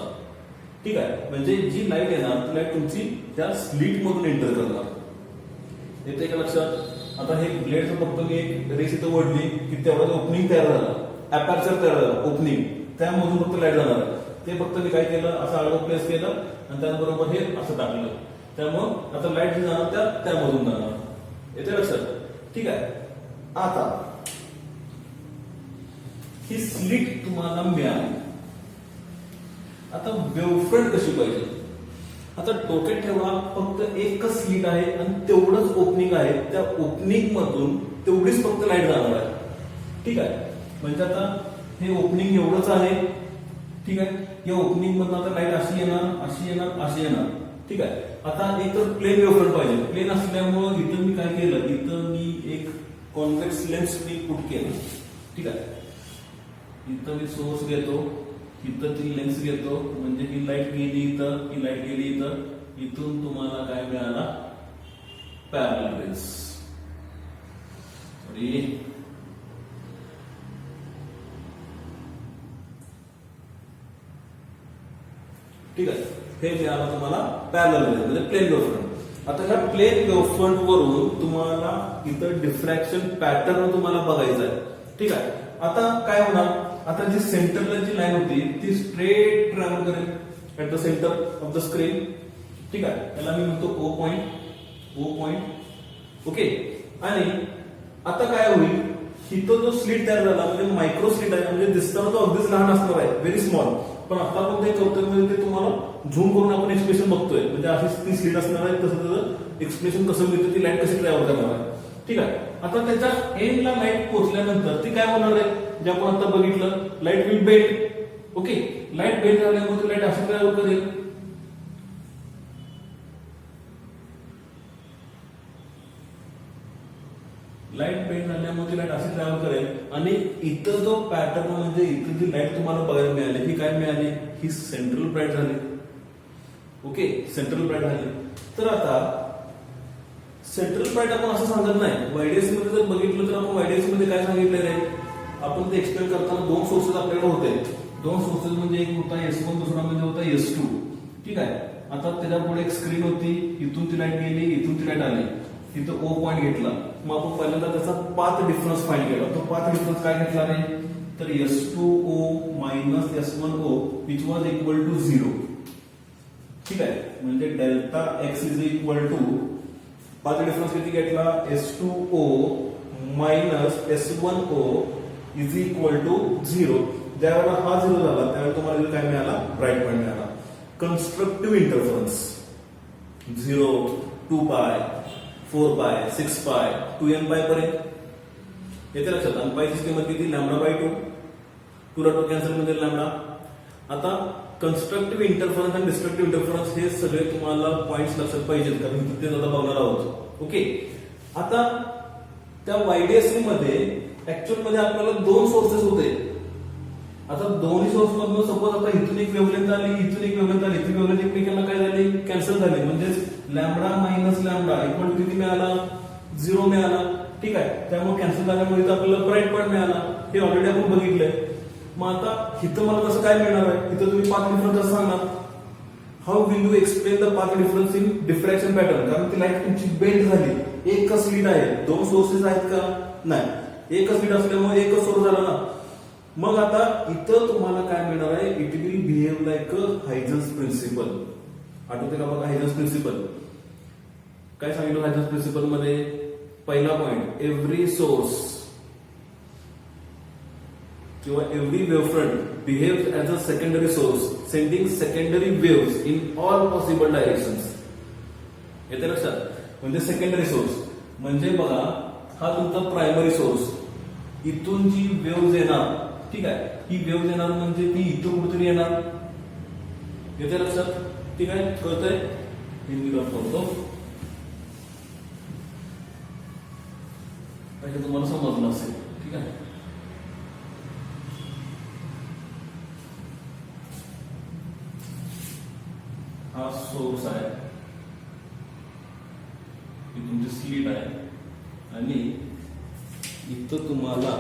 ठीक आहे. म्हणजे जी लाईट येणार ती लाईट तुमची त्या स्लिट मधून एंटर करणार. येते का लक्षात. आता हे ब्लेडचं फक्त मी एक रेस इथं ओढली की तेवढं ओपनिंग तयार झालं, अपर्चर तयार झालं, ओपनिंग, त्यामधून फक्त लाईट जाणार. ते फक्त मी काय केलं, असं आडवं प्लेस केलं आणि त्याचबरोबर हे असं टाकलं, त्यामुळं आता लाईट जी जाणार त्यामधून जाणार. येते लक्षात, ठीक आहे. आता ही स्लिट तुम्हाला मिळाली. आता वेवफ्रंट कशी पाहिजे, आता डोक्यात ठेवा फक्त एकच स्लिट आहे आणि तेवढंच ओपनिंग आहे, त्या ओपनिंग मधून तेवढीच फक्त लाईट जाणार आहे, ठीक आहे. म्हणजे आता हे ओपनिंग एवढंच आहे, ठीक आहे. या ओपनिंग मधून आता लाईट अशी येणार, अशी येणार, अशी येणार, ठीक आहे. आता एक तर प्लेन वेवफ्रंट पाहिजे. प्लेन असल्यामुळं इथं मी काय केलं, इथं मी एक कॉन्व्हेक्स लेन्स मी पुट केलं, ठीक आहे. इथं मी सोर्स घेतो, इथं ती लेन्स घेतो, म्हणजे ही लाईट गेली इथं, ही लाईट गेली इथं, इथून तुम्हाला काय मिळाला, पॅरलल रेज. सॉरी, ठीक आहे. हे मिळालं तुम्हाला पॅरलल रेज म्हणजे प्लेन वेवफ्रंट. आता ह्या प्लेन वेवफ्रंट वरून तुम्हाला इथं डिफ्रॅक्शन पॅटर्न तुम्हाला बघायचं आहे, ठीक आहे. आता काय होणार, आता जी सेंटरला जी लाईन होती ती स्ट्रेट ट्रॅव्हल करेल at the centre of the screen, ठीक आहे. त्याला मी म्हणतो O पॉइंट, ओके. आणि आता काय होईल, इथं जो स्लिट तयार झाला म्हणजे मायक्रो स्लिट आहे, म्हणजे दिसताना तो अगदीच लहान असणार आहे, व्हेरी स्मॉल. पण आता आपण ते करतोय म्हणजे ते तुम्हाला झूम करून आपण एक्सप्रेशन बघतोय, म्हणजे अशीच ती स्लिट असणार आहे, तसं त्याचं एक्सप्रेशन कसं मिळतं, ती लाईट कशी ट्रॅव्हल करणार आहे, ठीक आहे. आता त्याच्या एंडला लाईट पोहोचल्यानंतर ती काय होणार आहे, जे आपण आता बघितलं, light will bend, okay. Light bend झाल्यामुळे लाईट अशी ट्रॅव्हल करेल, लाईट बेंड झाल्यामुळे लाईट अशी ट्रॅव्हल करेल. आणि इथं जो पॅटर्न म्हणजे इथं जी लाईट तुम्हाला बघायला मिळाली, ही काय मिळाली, ही सेंट्रल ब्राईट झाली, ओके, सेंट्रल ब्राईट झाली. तर आता सेंट्रल ब्राईट आपण असं सांगत नाही. YDSC मध्ये जर बघितलं तर आपण YDSC मध्ये काय सांगितलेलं आहे, आपण ते एक्सप्लेन करताना 2 सोर्सेस आपल्याकडे होते. 2 सोर्सेस म्हणजे एक होता S1, दुसरा म्हणजे होता S2, ठीक आहे. आता त्याच्या पुढे एक स्क्रीन होती, इथून ती लाईट गेली, इथून ती लाईट आली, तिथं O पॉइंट घेतला. मग आपण पहिल्यांदा त्याचा पाथ डिफरन्स फाइंड केला. तो पाथ डिफरन्स काय घेतला नाही, तर S2O minus S1O which was equal to 0, ठीक आहे. म्हणजे delta X is equal to, path difference किती घेतला, S2O minus S1O is equal to 0. ज्यावेळेला हा 0 झाला त्यावेळेला तुम्हाला काय मिळाला, ब्राईट पॉइंट मिळाला. कन्स्ट्रक्टिव्ह इंटरफरन्स 0, 2 पाय, 4 पाय 6 पाय 2n पाय पर्यंत येते लक्षात. आणि पायची किंमत किती λ/2. 2 कॅन्सल म्हणजे लॅमडा. आता कन्स्ट्रक्टिव्ह इंटरफरन्स आणि डिस्ट्रक्टिव्ह इंटरफरन्स हे सगळे तुम्हाला पॉइंट्स लक्षात पाहिजेत, कारण ते आता बघणार आहोत. ओके, आता त्या YDSC मध्ये ऍक्च्युअल मध्ये आपल्याला 2 सोर्सेस होते. आता दोन्ही सोर्स मधून सपोज आता इथून एक वेव्हलेंथ आली, इथून एक वेव्हलेंथ आली, ती वेव्हलेंथ एकमेकांना काय झाली, कॅन्सल झाली. म्हणजेच λ - λ किती मिळाला, 0 मिळाला. ठीक आहे, त्यामुळे कॅन्सल झाल्यामुळे इथं आपल्याला ब्राईट पॉइंट मिळाला. हे ऑलरेडी आपण बघितलंय. मग आता इथं मला कसं काय मिळणार आहे, इथं तुम्ही पाथ डिफरन्स असं सांगणार. How will you explain the path difference in diffraction pattern. कारण ती लाईट तुमची बेंड झाली, एकच स्लिट आहे, 2 सोर्सेस आहेत का, नाही, एकच स्लिट असल्यामुळे एकच सोर्स झाला ना. मग आता इथं तुम्हाला काय मिळणार आहे, it will behave like a Huygens principle. आठवते का बघा हायजन्स प्रिन्सिपल काय सांगितलं. हायजन्स प्रिन्सिपल मध्ये पहिला पॉइंट, एव्हरी सोर्स किंवा every wavefront behaves as a secondary source sending secondary waves in all possible directions. येते लक्षात. म्हणजे सेकंडरी सोर्स म्हणजे बघा, हा तुमचा प्रायमरी सोर्स, इथून जी वेव्ह येणार, ठीक आहे, ही वेव्ह येणार म्हणजे ती इथून कुठेतरी येणार. येते लक्षात. ठीक आहे, कळतंय. हिंदीला करतो तुम्हाला समजलं असेल. ठीक आहे, हा सोर्स आहे, ही तुमची स्लीट आहे, आणि इथं तुम्हाला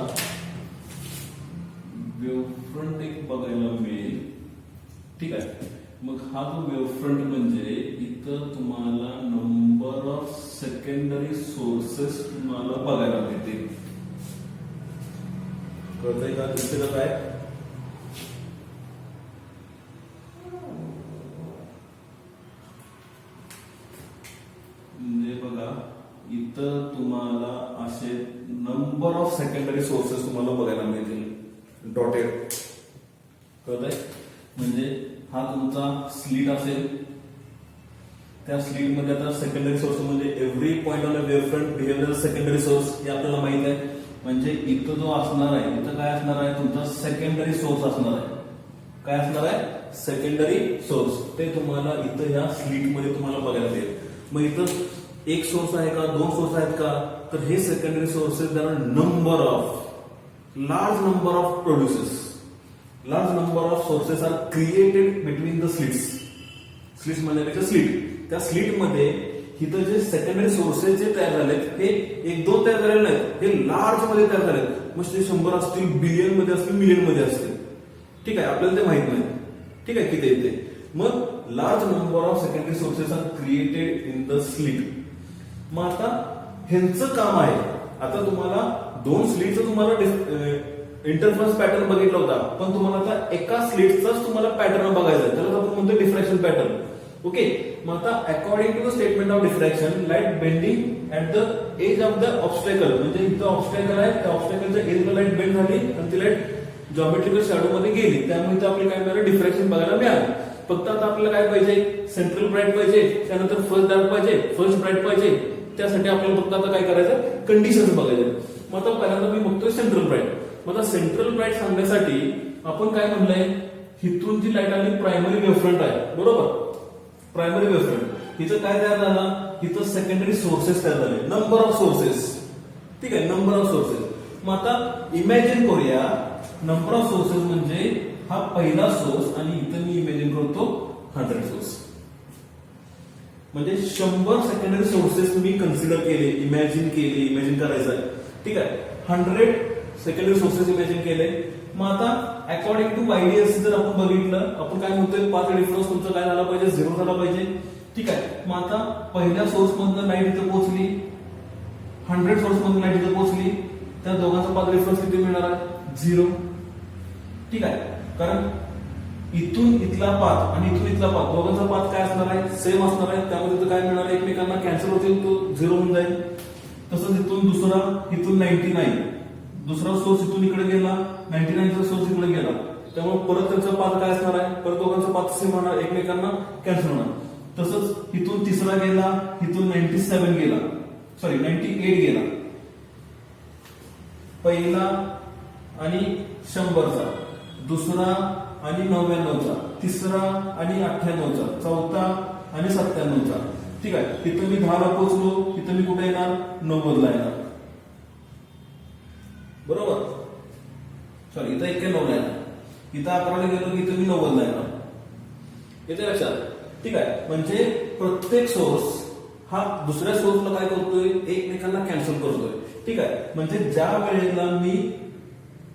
वेव्हफ्रंट एक बघायला मिळेल. ठीक आहे, मग हा जो वेव्हफ्रंट म्हणजे इथं तुम्हाला नंबर ऑफ सेकंडरी सोर्सेस तुम्हाला बघायला मिळतील. कळतंय का, दिसतं का काय. म्हणजे बघा, इथं तुम्हाला असे नंबर ऑफ सेकंडरी सोर्सेस तुम्हाला बघायला मिळतील डॉटेड. कळतंय. म्हणजे हा तुमचा स्लीट असेल, त्या स्लीट मध्ये आता सेकंडरी सोर्स म्हणजे every point on a wavefront behaves as secondary source, हे आपल्याला माहित आहे. म्हणजे इथं जो असणार आहे, इथं काय असणार आहे, तुमचा सेकंडरी सोर्स असणार आहे. काय असणार आहे, सेकंडरी सोर्स. ते तुम्हाला इथं ह्या स्लीट मध्ये तुम्हाला बघायला मिळेल. मग इथं एक सोर्स आहे का, 2 सोर्स आहेत का, तर हे secondary sources there are number of large number of produces, large number of sources are created between the slits. Slits म्हणजे स्लीट, त्या स्लीट मध्ये इथं जे सेकंडरी सोर्सेस जे तयार झालेत, हे 1-2 तयार झालेले नाहीत, हे लार्ज मध्ये तयार झालेत. मग ते 100 असतील, बिलियन मध्ये असतील, मिलियन मध्ये असतील. ठीक आहे, आपल्याला ते माहित नाही. ठीक आहे, किती येते. मग large number of secondary sources are created in the slit. मग आता ह्यांचं काम आहे, आता तुम्हाला 2 स्लीटचं तुम्हाला इंटरफरन्स पॅटर्न बघितला होता, पण तुम्हाला आता एका स्लीटचाच तुम्हाला पॅटर्न बघायचा आहे, त्याला आपण म्हणतो डिफ्रॅक्शन पॅटर्न. ओके, मग आता according to the statement of diffraction, light bending at the edge of the obstacle, म्हणजे इथं ऑब्स्टॅकल आहे, त्या ऑब्स्टॅकलच्या एजला लाईट बेंड झाली आणि ती लाईट जॉमेट्रिकल शॅडो मध्ये गेली, त्यामुळे इथं आपल्याला काय मिळालं, डिफ्रॅक्शन बघायला मिळालं. फक्त आता आपल्याला काय पाहिजे, सेंट्रल ब्राईट पाहिजे, त्यानंतर फर्स्ट डार्क पाहिजे, फर्स्ट ब्राईट पाहिजे. त्यासाठी आपल्याला फक्त आता काय करायचं, कंडिशन्स बघायचे. मग आता पहिल्यांदा मी बघतोय सेंट्रल ब्राईट. मग आता सेंट्रल ब्राईट सांगण्यासाठी आपण काय म्हणलंय, इथून जी लाईट आली प्रायमरी वेव्हफ्रंट आहे, बरोबर, प्रायमरी वेव्हफ्रंट. हिचं काय तयार झाला, इथं सेकंडरी सोर्सेस तयार झाले, नंबर ऑफ सोर्सेस. ठीक आहे, नंबर ऑफ सोर्सेस. मग आता इमॅजिन करूया, नंबर ऑफ सोर्सेस म्हणजे हा पहिला सोर्स, आणि इथं मी इमॅजिन करतो 100 सोर्स. म्हणजे 100 सेकंडरी सोर्सेस मी कन्सिडर केले, इमॅजिन करायचं आहे. ठीक आहे, 100 सेकंडरी सोर्सेस इमॅजिन केले. मग आता अकॉर्डिंग टू YDSC जर आपण बघितलं, आपण काय म्हणतोय, पाथ डिफरन्स तुमचा काय झाला पाहिजे, 0 झाला पाहिजे. ठीक आहे, मग आता पहिल्या सोर्स मधनं लाईट इथं पोहोचली, 100 सोर्स मधून लाईट इथं पोहोचली, त्या दोघांचा पाथ डिफरन्स किती मिळणार आहे, 0. ठीक आहे, कारण इथून इथला पाथ आणि इथून इथला पाथ, दोघांचा पाथ काय असणार आहे, सेम असणार आहे, त्यामुळे इथं काय मिळणार आहे, एकमेकांना कॅन्सल होतील, तो 0 होऊन जाईल. तसंच इथून दुसरा, इथून 99, दुसरा सोर्स इथून इकडे गेला, 99चा सोर्स इकडे गेला, त्यामुळे परत त्यांचा पाथ काय असणार आहे, परत दोघांचा पाथ सेम होणार, एकमेकांना कॅन्सल होणार. तसंच इथून तिसरा गेला, इथून 97 गेला, सॉरी 98 गेला, पहिला आणि 100चा, दुसरा आणि 99चा, तिसरा आणि 98चा, चौथा आणि 97चा. ठीक आहे, तिथं मी 10 ला पोहोचलो, तिथं मी कुठे येणार 90 ला येणार. बरोबर, सॉरी इथं 91 ला येणार, इथं 11 ला गेलो की इथं मी 90 ला येणार. येते लक्षात? ठीक आहे, म्हणजे प्रत्येक सोर्स हा दुसऱ्या सोर्सला काय करतोय, एकमेकांना कॅन्सल करतोय. ठीक आहे, म्हणजे ज्या वेळेला मी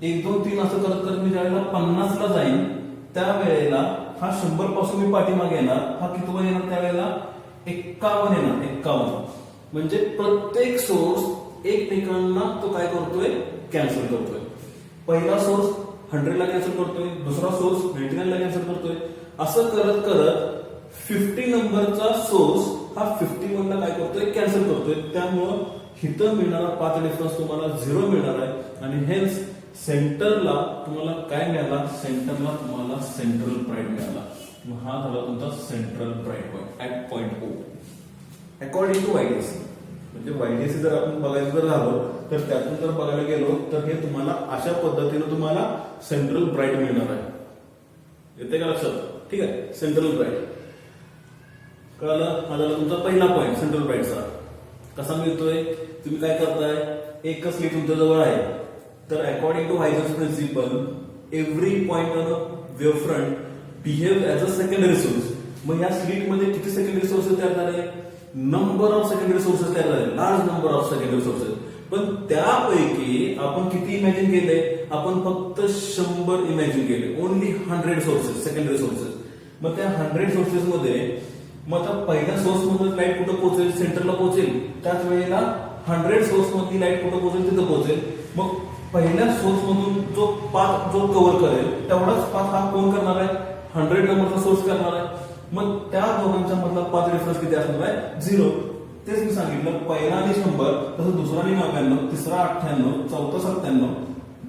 1 2 3 असं करत करत मी ज्यावेळेला 50 ला जाईन त्यावेळेला हा 100 पासून मी पाठीमागे येणार, हा कितवा येणार त्यावेळेला 51 येणार, 51. म्हणजे प्रत्येक सोर्स एकमेकांना तो काय करतोय, कॅन्सल करतोय. पहिला सोर्स 100 ला कॅन्सल करतोय, दुसरा सोर्स 99 ला कॅन्सल करतोय. असं करत करत 50 नंबरचा सोर्स हा 51 ला काय करतोय, कॅन्सल करतोय. त्यामुळं इथं मिळणारा पाथ डिफरन्स तुम्हाला 0 मिळणार आहे आणि हेन्स सेंटरला तुम्हाला काय मिळाला, सेंटरला तुम्हाला सेंट्रल ब्राइट मिळाला. हा झाला तुमचा central bright point at point O according to YDC. म्हणजे YDC जर आपण बघायचं जर झालो तर त्यातून जर बघायला गेलो तर हे तुम्हाला अशा पद्धतीने तुम्हाला सेंट्रल ब्राइट मिळणार आहे. येते का लक्षात? ठीक आहे, सेंट्रल ब्राइट कळलं. हा झाला तुमचा पहिला पॉइंट सेंट्रल ब्राइटचा. कसा मिळतोय, तुम्ही काय करताय, एकच स्लिट तुमच्या जवळ आहे तर according to Huygens principle every point on wave front behave as a secondary source. मग या स्लिट मध्ये किती सेकंडरी सोर्सेस तयार झाले, नंबर ऑफ सेकंडरी सोर्सेस तयार झाले, large number of secondary sources. पण त्यापैकी आपण किती इमॅजिन केले, आपण फक्त 100 इमॅजिन केले, ओनली 100 सोर्सेस सेकंडरी सोर्सेस. मग त्या 100 सोर्सेस मध्ये मग आता पहिल्या सोर्स मधून लाईट कुठं पोहोचेल, सेंटरला पोहोचेल. त्याच वेळेला 100 सोर्स मधली लाईट कुठं पोहोचेल, तिथं पोहोचेल. मग पहिल्या सोर्स मधून जो पाथ जो कव्हर करेल तेवढाच पाथ हा कोण करणार आहे, 100 नंबरचा सोर्स करणार आहे. मग त्या दोघांच्या मधला पाथ डिफरन्स किती असणार आहे, 0. तेच मी सांगितलं, पहिला आणि 100, तसं दुसरा आणि 99, तिसरा 98, चौथा 97,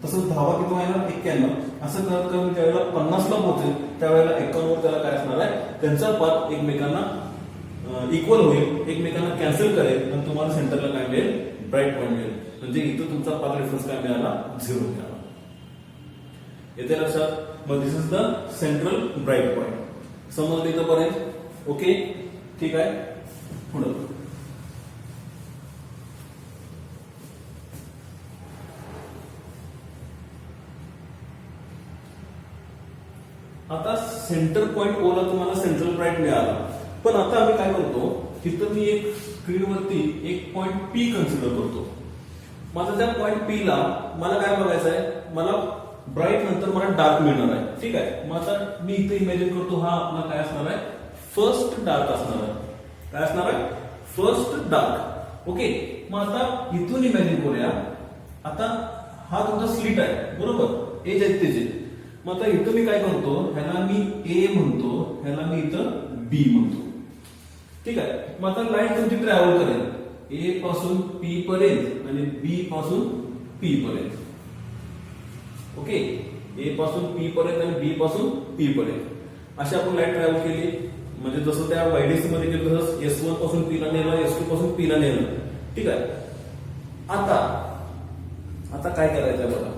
तसंच 10वा किती येणार 91. असं करत करत ज्यावेळेला 50 ला पोहोचेल त्यावेळेला 51 वर त्याला काय असणार आहे, त्यांचा पाथ एकमेकांना इक्वल होईल, एकमेकांना कॅन्सल करेल आणि तुम्हाला सेंटरला काय मिळेल, ब्राइट पॉइंट मिळेल. म्हणजे इथं तुमचा पाथ डिफरन्स काय मिळाला, 0 मिळाला. येते लक्षात? मग this is the central bright point. समजलं इथंपर्यंत? ओके, ठीक आहे. पुढं आता सेंटर पॉइंट O ला तुम्हाला सेंट्रल ब्राइट मिळाला. पण आता आम्ही काय करतो, तिथं मी एक स्क्रीनवरती एक पॉइंट P कन्सिडर करतो. माझा त्या पॉइंट P ला मला काय बघायचं आहे, मला ब्राइट नंतर मला डार्क मिळणार आहे. ठीक आहे, मग आता मी इथे इमॅजिन करतो हा आपला काय असणार आहे, फर्स्ट डार्क असणार आहे. काय असणार आहे, फर्स्ट डार्क. ओके, मग आता इथून इमॅजिन करूया, आता हा तुमचा स्लिट आहे बरोबर, एज आहेत त्याचे. मग आता इथं मी काय करतो, ह्याला मी A म्हणतो, ह्याला मी इथं B म्हणतो. ठीक आहे, मग आता लाईट तुमची ट्रॅव्हल करेल A पासून P पर्यंत आणि B पासून P पर्यंत. ओके, A पासून P पर्यंत आणि B पासून P पर्यंत अशी आपण लाईट ट्रॅव्हल केली. म्हणजे जसं त्या YDC मध्ये केलं तसं S1 पासून P ला नेलं, S2 पासून P ला नेलं. ठीक आहे, आता काय करायचं बघा,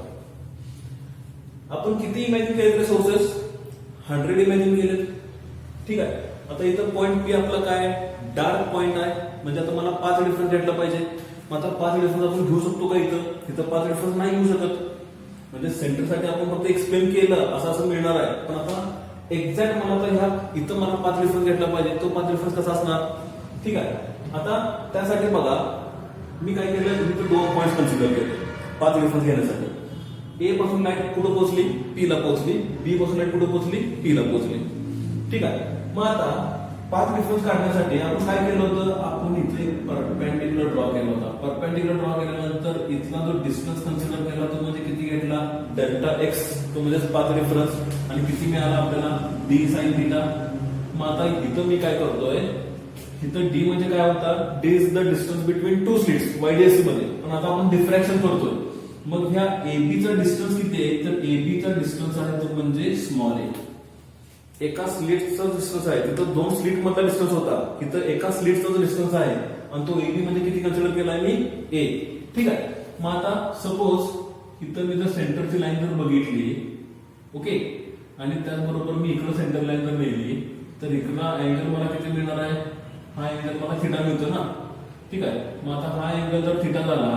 आपण किती इमॅजिन केले सोर्सेस, 100 इमॅजिन केले. ठीक आहे, आता इथं पॉइंट P आपला काय डार्क पॉइंट आहे. म्हणजे आता मला पाथ डिफरन्स भेटला पाहिजे. मग आता पाथ डिफरन्स आपण घेऊ शकतो का, इथं पाथ डिफरन्स नाही घेऊ शकत. म्हणजे सेंटरसाठी आपण फक्त एक्सप्लेन केलं असं मिळणार आहे. पण आता एक्झॅक्ट मला आता ह्या इथं मला पाथ डिफरन्स भेटला पाहिजे, तो पाथ डिफरन्स कसा असणार. ठीक आहे, आता त्यासाठी बघा मी काय केलं, इथं 2 पॉइंट कन्सिडर केले पाथ डिफरन्स घेण्यासाठी. A पासून लाईट कुठं पोहोचली, P ला पोहोचली. B पासून लाईट कुठं पोहोचली, P ला पोहोचली. ठीक आहे, मग आता पाथ डिफरन्स काढण्यासाठी आपण काय केलं होतं, आपण इथे परपेंडिक्युलर ड्रॉ केला होता. परपेंडिक्युलर ड्रॉ केल्यानंतर इथला जो डिस्टन्स कन्सिडर केला तो म्हणजे किती घेतला, डेल्टा x, तो म्हणजे पाथ डिफरन्स. आणि किती मिळाला आपल्याला, d sin θ. मग आता इथं मी काय करतोय, इथं d म्हणजे काय होता, d is the distance between 2 slits YDC मध्ये. पण आता आपण डिफ्रॅक्शन करतोय. मग ह्या AB चा डिस्टन्स किती आहे, तर AB चा डिस्टन्स आहे तो म्हणजे स्मॉल a. एका स्लिटचा डिस्टन्स आहे, तिथं 2 स्लिट मधला डिस्टन्स होता, इथं एका स्लिटचा जो डिस्टन्स आहे आणि तो एबी म्हणजे किती कन्सिडर केलाय मी ए. ठीक आहे. मग आता सपोज इथं मी जर सेंटरची लाईन जर बघितली, ओके, आणि त्याचबरोबर मी इकडं सेंटर लाईन जर नेली तर इकडला अँगल मला किती मिळणार आहे, हा अँगल मला थिटा मिळतो ना. ठीक आहे. मग आता हा अँगल जर थिटा झाला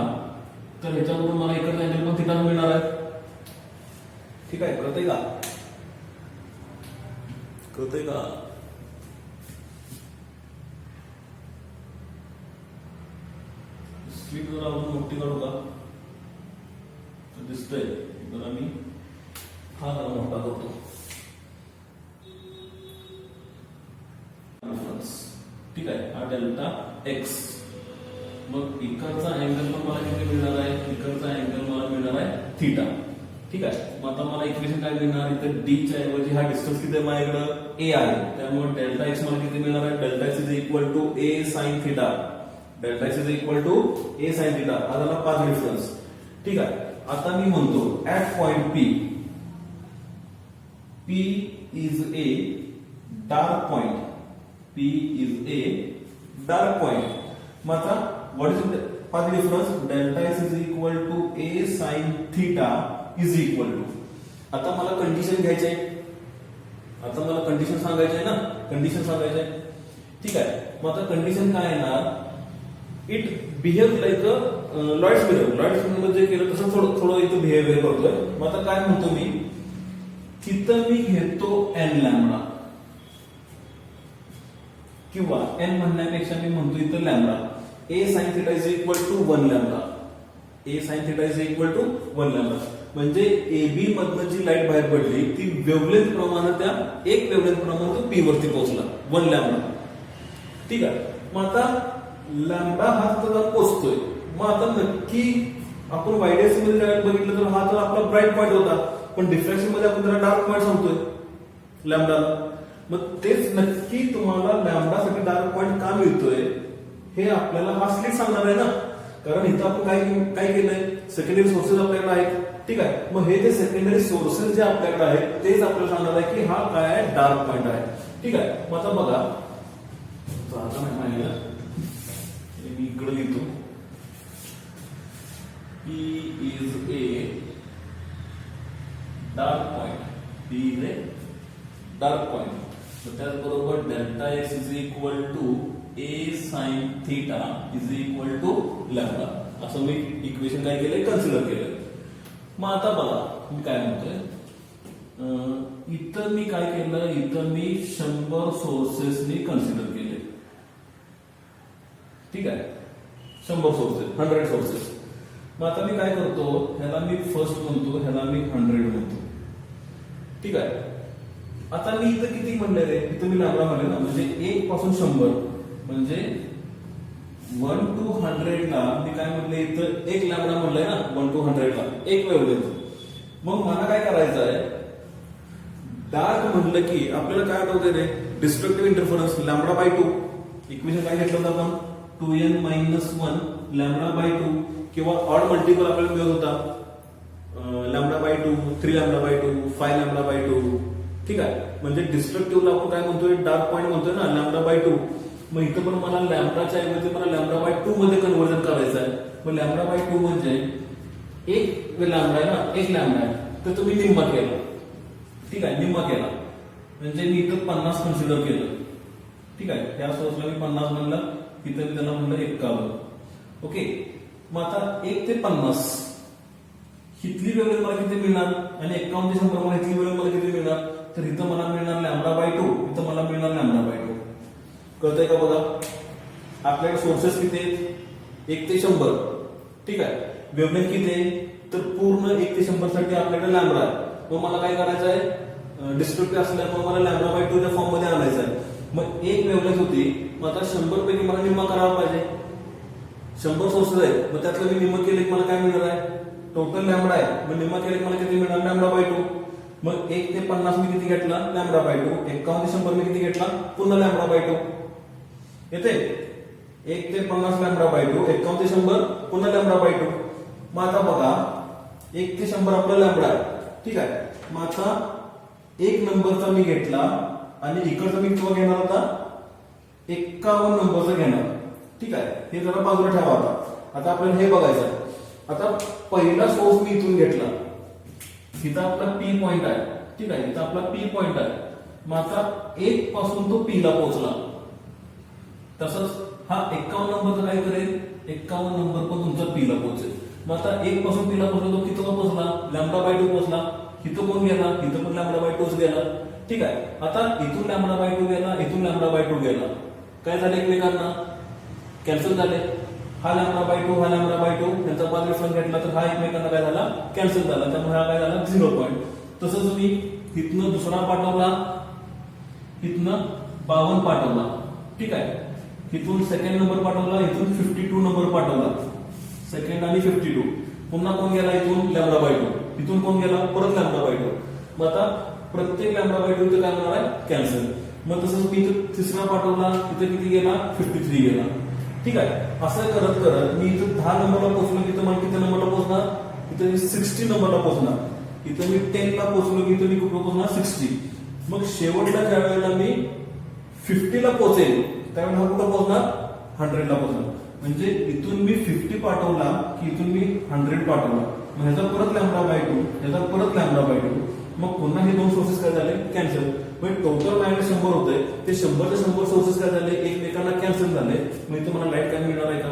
तर ह्याच्यावरून मला इकडचा अँगल पण थिटा मिळणार आहे. ठीक आहे. कळतंय का? कळतंय का? स्लिट जरा आपण मोठी काढू का? दिसतंय जरा मी हा जरा मोठा करतो. ठीक आहे. हा डेल्टा एक्स. मग इकडचा अँगल पण मला किती मिळणार आहे, इकडचा अँगल मला मिळणार आहे थिटा. ठीक आहे. मग आता मला इक्वेशन काय मिळणार, इथं डी च्या ऐवजी हा डिस्टन्स किती आहे माझ्याकडं ए आहे, त्यामुळे डेल्टा एक्स मला किती मिळणार आहे, delta x is equal to a sine theta. Delta x is equal to a sine theta. हा झाला पाथ डिफरन्स. ठीक आहे. आता मी म्हणतो at point P, P is a dark point, P is a dark point. मग आता what is the path difference? Delta x is equal to a sin theta is equal to. आता मला condition घ्यायची आहे, आता मला कंडिशन सांगायची आहे ना, कंडिशन सांगायची आहे. ठीक आहे. मग आता कंडिशन काय येणार, it behave like a Lloyds mirror. Lloyds mirror मध्ये केलं तसं थोडं थोडं इथं बिहेवियर करतोय. मग आता काय म्हणतो मी, तिथं मी घेतो n लॅम्बडा, किंवा n म्हणण्यापेक्षा मी म्हणतो इथं lambda. A sine theta is equal to 1 lambda. A sine theta is equal to 1 lambda. म्हणजे एबी मधनं जी लाईट बाहेर पडली ती वेव्हलेंथ प्रमाणे त्या एक वेव्हलेंथ प्रमाणे तो पी वरती पोहोचला 1 लॅम्बडा. ठीक आहे. मग आता लॅम्बडा हा तर पोहोचतोय. मग आता नक्की आपण वायडेस मध्ये जर बघितलं तर हा तर आपला ब्राईट पॉइंट होता, पण डिफ्रॅक्शन मध्ये आपण त्याला डार्क पॉइंट सांगतोय लॅम्बडाला. मग तेच नक्की तुम्हाला लॅम्बडासाठी डार्क पॉइंट का मिळतोय हे आपल्याला हा स्लिट सांगणार आहे ना, कारण इथं आपण काय केलंय, सेकंडरी सोर्सेस आपल्याकडे आहेत. ठीक आहे. मग हे जे सेकंडरी सोर्सेस जे आपल्याकडे आहेत तेच आपल्याला सांगणार आहे की हा काय आहे, डार्क पॉइंट आहे. ठीक आहे. मग आता बघा, आता नाही माहिती मी इकडे लिहितो, P is a dark point. P is a dark point. त्याचबरोबर delta x is equal to a sine theta is equal to lambda. असं मी इक्वेशन काय केलंय, कन्सिडर केलंय. मग आता बघा मी काय म्हणतोय, इथं मी काय केलं, इथं मी 100 सोर्सेसनी कन्सिडर केले. ठीक आहे. 100 सोर्सेस, 100 सोर्सेस. मग आता मी काय करतो, ह्याला मी फर्स्ट म्हणतो, ह्याला मी 100 म्हणतो. ठीक आहे. आता मी इथं किती म्हणले रे, इथं मी लॅम्बडा म्हणले ना, म्हणजे 1 पासून 100 म्हणजे 1 to 100 ला मी काय म्हणले, इथं 1 लॅम्बडा म्हणलंय ना, 1 to 100 ला एक वेव्हलेंथ. मग मला काय करायचं आहे, डार्क म्हणलं की आपल्याला काय आठवतंय रे, destructive interference lambda by 2. Equation काय घेतलं होतं आपण, 2n - 1 लॅम्बडा बाय 2, किंवा ऑड मल्टिपल आपल्याला मिळत होता lambda by 2, 3 lambda by 2, 5 lambda by 2. ठीक आहे. म्हणजे डिस्ट्रक्टिव्हला आपण काय म्हणतोय, डार्क पॉइंट म्हणतोय ना, लॅम्बडा बाय 2. मग इथं पण मला लॅम्बडाच्या ऐवजी मला लॅम्बडा बाय 2 मध्ये कन्व्हर्जन करायचं आहे. मग लॅम्बडा बाय 2 म्हणजे एक लॅम्बडा आहे ना, एक लॅम्बडा आहे, तर तुम्ही निम्मा केला. ठीक आहे. निम्मा केला म्हणजे मी इथं 50 कन्सिडर केलं. ठीक आहे. त्या सोर्सला मी 50 म्हणलं, इथं मी त्याला म्हणलं 51. ओके. मग आता 1 ते 50 हिथली वेव्हलेंथ मला किती मिळणार, आणि 51 ते 100 मला हिथली वेव्हलेंथ मला किती मिळणार, तर इथं मला मिळणार लॅम्बडा बाय 2, इथं मला मिळणार लॅम्बडा बाय 2. कळतंय का? बघा आपल्याकडे सोर्सेस किती आहेत, 1 ते 100. ठीक आहे. वेव्हलेंथ किती आहे, तर पूर्ण 1 ते 100 साठी आपल्याकडे लॅम्बडा आहे. मग मला काय करायचं आहे, डिस्ट्रक्टिव्ह असल्यामुळे मला लॅम्बडा बाय 2 च्या फॉर्म मध्ये आणायचं आहे. मग एक वेव्हलेंथ होती, मग आता 100 पैकी मला निम्मा करावा पाहिजे. 100 सोर्सेस आहेत, मग त्यातलं मी निम्मा केले मला काय मिळणार आहे, टोटल लॅम्बडा आहे. मग निम्मा केले मला किती मिळणार, लॅम्बडा बाय 2. मग 1 ते 50 मी किती घेतला, लॅम्बडा बाय 2. 51 ते 100 मी किती घेतला, पुन्हा लॅम्बडा बाय 2. येते 1 ते 50 लॅम्बडा बाय 2, 51 ते 100 पुन्हा लॅम्बडा बाय 2. मग आता बघा 1 ते 100 आपला लॅम्बडा आहे. ठीक आहे. मग आता एक नंबरचा मी घेतला आणि इकडचा मी किती घेणार होता 51 नंबरचा घेणार. ठीक आहे, हे जरा बाजूला ठेवा. आता आपल्याला हे बघायचं आहे. आता पहिला सोर्स मी इथून घेतला, इथं आपला पी पॉइंट आहे. ठीक आहे, इथं आपला पी पॉइंट आहे. मग आता 1 पासून तो पी ला पोहोचला. तसंच हा 51 नंबरचा काय करेल, 51 नंबर पण तुमचा पी ला पोहोचेल. मग आता 1 पासून पी ला पोहोचला, तो किती पोहोचला, λ/2 पोहोचला. इथं कोण गेला, इथं पण λ/2 गेला. ठीक आहे, आता इथून λ/2 गेला, इथून λ/2 गेला. काय झालं, एकमेकांना कॅन्सल झाले. हा λ/2 हा λ/2 यांचा पाथ डिफरन्स घेतला तर हा एकमेकांना काय झाला, कॅन्सल झाला. त्यामुळे हा काय झाला 0 पॉईंट. तसंच मी इथनं दुसरा पाठवला, इथनं 52 पाठवला. ठीक आहे, इथून सेकंड नंबर पाठवला, इथून 52 नंबर पाठवला. सेकंड आणि 52. पुन्हा कोण गेला, इथून λ/2. इथून कोण गेला, परत λ/2. मग आता प्रत्येक λ/2 इथं काय होणार आहे, कॅन्सल. मग तसंच मी इथं तिसरा पाठवला, इथं किती गेला, 53 गेला. ठीक आहे, असं करत करत मी इथं 10 नंबरला पोहोचलो, तिथं मला किती नंबरला पोहोचणार, इथं मी 60 नंबरला पोहोचणार. इथं मी 10 ला पोहोचलो, इथं मी कुठं पोहोचणार, 60. मग शेवटला ज्या वेळेला मी 50 ला पोहोचेल त्यावेळेला हा कुठं पोहोचणार, 100 ला पोहोचणार. म्हणजे इथून मी 50 पाठवला की इथून मी 100 पाठवला. मग ह्याचा परत λ/2, ह्याचा परत λ/2. मग पुन्हा हे दोन सोर्सेस काय झाले, कॅन्सल. म्हणजे टोटल माझ्याकडे 100 होते, ते 100चे 100 सोर्सेस काय झाले, एकमेकांना कॅन्सल झाले. मग इथं मला लाईट काय मिळणार आहे का,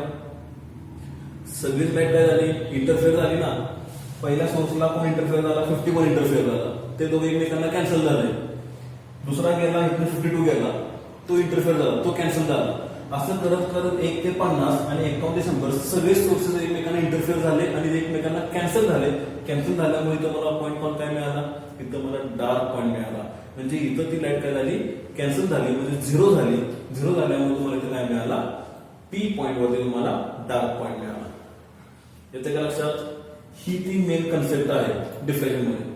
सगळीच लाईट काय झाली, इंटरफेअर झाली ना. पहिल्या सोर्सला पण इंटरफेअर झाला, 50 पण इंटरफेअर झाला, ते दोघे एकमेकांना कॅन्सल झाले. दुसरा गेला, इथून 52 गेला, तो इंटरफेअर झाला, तो कॅन्सल झाला. असं करत करत 1 ते 50 आणि 51 ते 100 सगळे सोर्सेस एकमेकांना इंटरफेअर झाले आणि एकमेकांना कॅन्सल झाले. कॅन्सल झाल्यामुळे इथं मला पॉईंट काय मिळाला, इथं मला डार्क पॉईंट मिळाला. म्हणजे इथं ती लाईट काय झाली, कॅन्सल झाली, म्हणजे 0 झाली. 0 झाल्यामुळे तुम्हाला इथं काय मिळाला, पी पॉईंट वरती तुम्हाला डार्क पॉईंट मिळाला. येते का लक्षात, ही ती मेन कन्सेप्ट आहे डिफ्रॅक्शन मध्ये.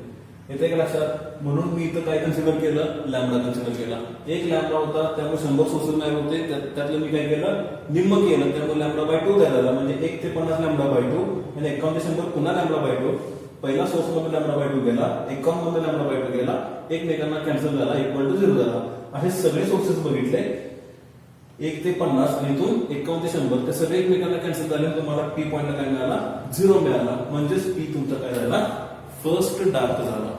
येते का लक्षात. म्हणून मी इथं काय कन्सिडर केलं, लॅम्बडा कन्सिडर केला. एक लॅम्बडा होता, त्यामुळे 100 सोर्सेस नाही होते, त्यातलं मी काय केलं, निम्म केलं. त्यामुळे λ/2 तयार झाला. म्हणजे 1 ते 50 λ/2 आणि 51 ते 100 पुन्हा λ/2. पहिला सोर्स मध्ये λ/2 गेला, 51 मध्ये λ/2 गेला, एकमेकांना कॅन्सल झाला, इक्वल टू 0 झाला. असे सगळे सोर्सेस बघितले, 1 ते 50 आणि इथून 51 ते 100 ते सगळे एकमेकांना कॅन्सल झाले. तुम्हाला पी पॉईंटला काय मिळाला, 0 मिळाला. म्हणजेच पी तुमचा काय झाला, फर्स्ट डार्क झाला.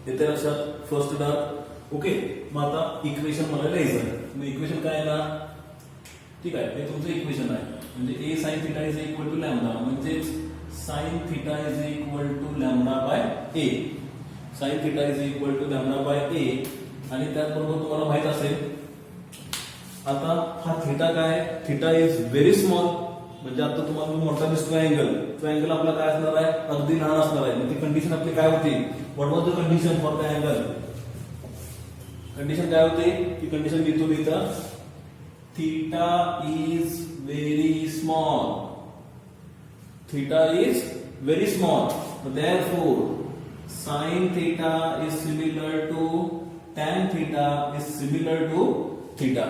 येते लक्षात, फर्स्ट डार्क. ओके, मग आता इक्वेशन मला लिहायचं आहे. मग इक्वेशन काय आहे ना, ठीक आहे, हे तुमचं इक्वेशन आहे. म्हणजे a sin θ is equal to lambda. म्हणजे sin θ is equal to λ/a. sin θ is equal to λ/a. आणि त्याचबरोबर तुम्हाला माहित असेल, आता हा थिटा काय, थिटा इज व्हेरी स्मॉल. म्हणजे आता तुम्हाला मोठा दिसतो अँगल, तो अँगल आपला काय असणार आहे, अगदी लहान असणार आहे. ती कंडिशन आपली काय होती, what was the condition for the angle. Condition काय होती, ती कंडिशन लिहितो इथं, theta is very small. Theta is very small, therefore sin theta is similar to tan theta is similar to theta.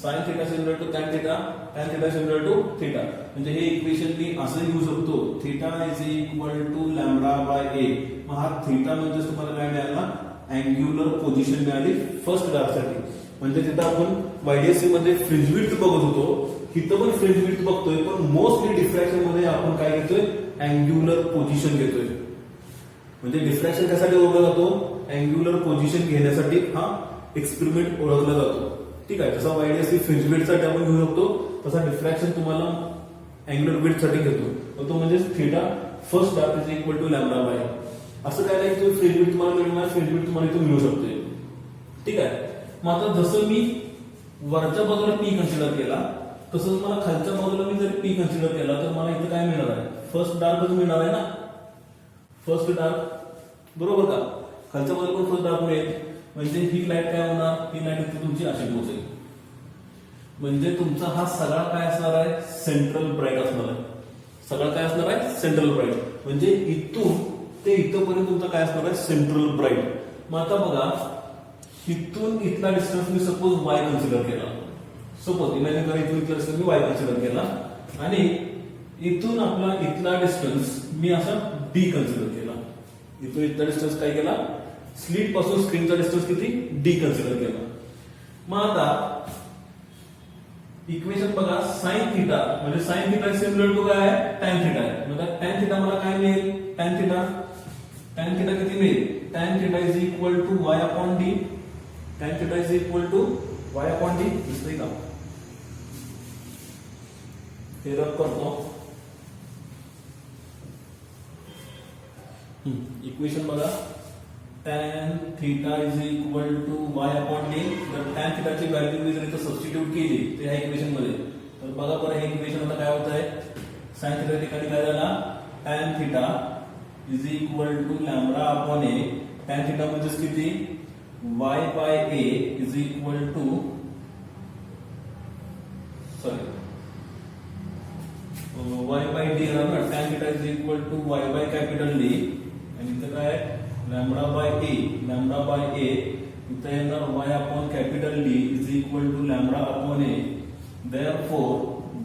sin theta similar to tan theta, tan theta similar to theta. म्हणजे हे equation मी असं लिहू शकतो, theta is equal to λ/a. मग हा theta म्हणजे तुम्हाला काय मिळाला, अँग्युलर पोझिशन मिळाली फर्स्ट डार्कसाठी. म्हणजे तिथं आपण वायडीएससी मध्ये फ्रिंज विड्थ बघत होतो, इथं पण फ्रिंज विड्थ बघतोय, पण मोस्टली डिफ्रॅक्शन मध्ये आपण काय घेतोय, अँग्युलर पोझिशन घेतोय. म्हणजे डिफ्रॅक्शन कशासाठी ओळखला जातो, अँग्युलर पोझिशन घेण्यासाठी हा एक्सपेरिमेंट ओळखला जातो. ठीक आहे, जसा वायडीएससी फ्रिंज विड्थ साठी आपण घेऊ शकतो, तसा डिफ्रॅक्शन तुम्हाला अँग्युलर विड्थ साठी घेतो. तो म्हणजे theta first dark is equal to λ/a. असं काय नाही की फ्रिंज विड्थ तुम्हाला मिळणार, फ्रिंज विड्थ तुम्हाला इथून मिळू शकते. ठीक आहे, मग आता जसं मी वरच्या बाजूला पी कन्सिडर केला, तसंच मला खालच्या बाजूला मी जर पी कन्सिडर केला तर मला इथं काय मिळणार आहे, फर्स्ट डार्कच मिळणार आहे ना. फर्स्ट डार्क बरोबर का, खालच्या बाजूला पण फर्स्ट डार्क मिळेल. म्हणजे ही लाईट काय होणार, ही लाईट इथे तुमची अशी पोहोचेल. म्हणजे तुमचा हा सगळा काय असणार आहे, सेंट्रल ब्राईट असणार आहे. सगळा काय असणार आहे, सेंट्रल ब्राईट. म्हणजे इथून ते इथपर्यंत तुमचा काय असणार आहे, सेंट्रल ब्राईट. मग आता बघा, इथून इथला डिस्टन्स मी सपोज y कन्सिडर केला. सपोज इमॅजिन करा, इथून इथला डिस्टन्स मी y कन्सिडर केला आणि इथून इथला डिस्टन्स मी असा d कन्सिडर केला. इथून इथला डिस्टन्स काय केला, स्लिट पासून स्क्रीनचा डिस्टन्स किती डी कन्सिडर केला. मग आता इक्वेशन बघा साइन थिटा म्हणजे साइन थिटा सिमिलर टू काय आहे टॅन थिटा आहे. म्हणजे टॅन थिटा मला काय मिळेल टॅन थिटा किती मिळेल tan theta is equal to y upon d. Tan theta is equal to y upon d दिसतंय का हे रब करतो. इक्वेशन बघा tan theta is equal to y upon d. जर tan थीटाची व्हॅल्यू मी जर इथं सबस्टिट्यूट केली तर ह्या इक्वेशन मध्ये तर बघा बरं हे इक्वेशन आता काय होत आहे sin थीटा ठिकाणी काय झाला tan theta is equal to lambda upon a. tan theta म्हणजेच किती y by a is equal to sorry y by d ना. tan theta is equal to y by capital D आणि इथं काय lambda by a इथं येणार y upon capital D is equal to lambda upon a. Therefore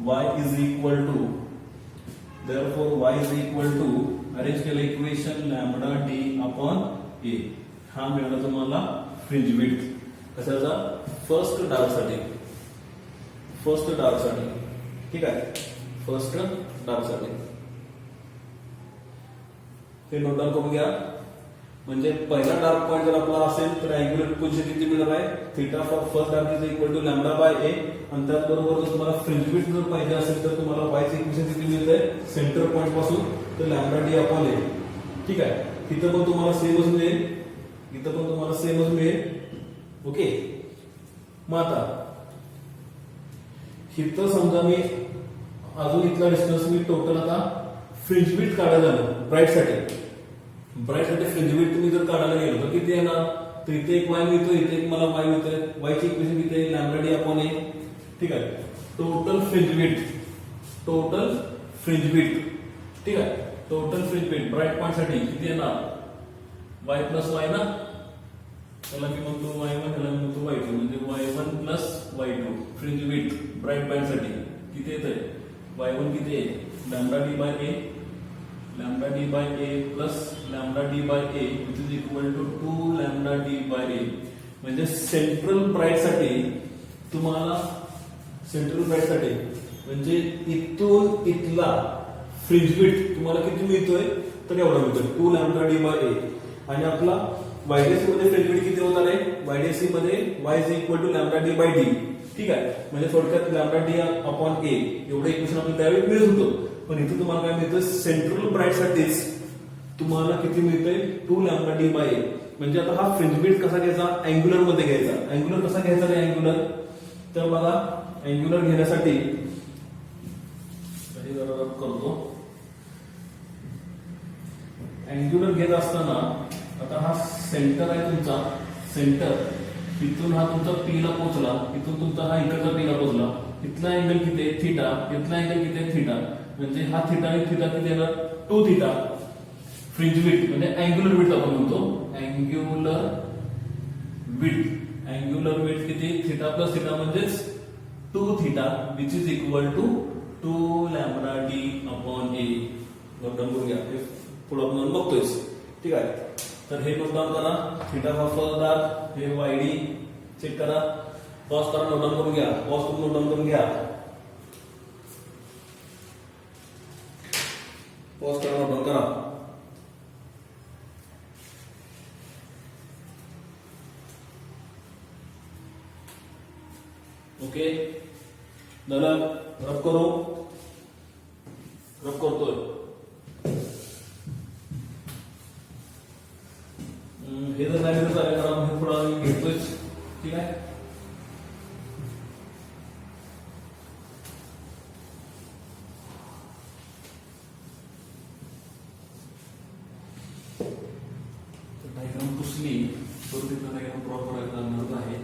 y is equal to arrange केलं equation lambda D upon a. हा मिळाला तुम्हाला fringe width कशाचा फर्स्ट डार्क साठी ठीक आहे फर्स्ट डार्क साठी. हे नोट डाऊन करून घ्या. म्हणजे पहिला डार्क पॉइंट जर आपला असेल तर अँग्युलर पोझिशन किती मिळणार आहे theta for first dark is equal to lambda by a. आणि त्याचबरोबर जर तुम्हाला फ्रिंज विड्थ जर पाहिजे असेल तर तुम्हाला वायचं इक्वेशन किती मिळतंय सेंटर पॉइंट पासून तर लॅम्बडा डी अपॉन ए. ठीक आहे तिथं पण तुम्हाला सेमच मिळेल. ओके मग आता इथं समजा मी अजून इथला डिस्टन्स मी टोटल आता फ्रिंज विड्थ काढायला झालं ब्राईट साठी फ्रिंज विड्थ तुम्ही जर काढायला गेलो तर किती येणार तर इथे एक वाय मिळतो इथे एक मला वाय मिळतोय. वायची इक्वेशन किती आहे लॅम्बडा डी अपॉन ए. ठीक आहे टोटल फ्रिंज विड्थ ठीक आहे total fringe width bright point साठी किती येणार वाय प्लस वाय ना. त्याला मी म्हणतो y1 त्याला मी म्हणतो y2 म्हणजे y1 plus y2 fringe width bright point साठी किती येतंय y1 किती आहे lambda D by a plus lambda D by a which is equal to 2 lambda D by a. म्हणजे सेंट्रल ब्राईट साठी म्हणजे इथून इथला फ्रिंज विड्थ तुम्हाला किती मिळतोय तर एवढा मिळतोय 2 लॅम्बडा डी बाय ए. आणि आपला वायडीएससी मध्ये फ्रिंज विड्थ किती होणार आहे वायडीएससी मध्ये y is equal to lambda D by d. ठीक आहे म्हणजे थोडक्यात लॅम्बडा डी अपॉन ए एवढं इक्वेशन आपल्याला त्यावेळी मिळत होतं. पण इथे तुम्हाला काय मिळतं सेंट्रल ब्राईट साठीच तुम्हाला किती मिळतंय 2 लॅम्बडा डी बाय ए. म्हणजे आता हा फ्रिंज विड्थ कसा घ्यायचा अँग्युलर मध्ये घ्यायचा. अँग्युलर कसा घ्यायचा रे अँग्युलर तर बघा अँग्युलर घेण्यासाठी करतो. अँग्युलर घेत असताना आता हा सेंटर आहे तुमचा इथून हा तुमचा पी ला पोहोचला इथून तुमचा हा इकडचा पी ला पोहोचला. इथला अँगल किती आहे थीटा इथला अँगल किती आहे थीटा म्हणजे हा थीटा आणि थीटा किती येणार 2 थीटा. फ्रिंज विड्थ म्हणजे अँग्युलर विड्थ आपण म्हणतो अँग्युलर विड्थ किती थीटा प्लस थीटा म्हणजेच 2 theta which is equal to 2 lambda D upon a. Note down करून घ्या पुढे आपण बघतोय. ठीक आहे तर हे नोट डाऊन करा थीटा फॉर फर्स्ट डार्क हे वायडी चेक करा पॉज करा नोट डाऊन करून घ्या पॉज करून नोट डाऊन करून घ्या पॉज करा नोट डाऊन करा. ओके झालं रब करतोय. हे जर नाही तर चालेल कारण हे थोडा घेतोय. ठीक आहे डायग्राम पुसली तर तिथं डायग्राम प्रॉपर करणार आहे.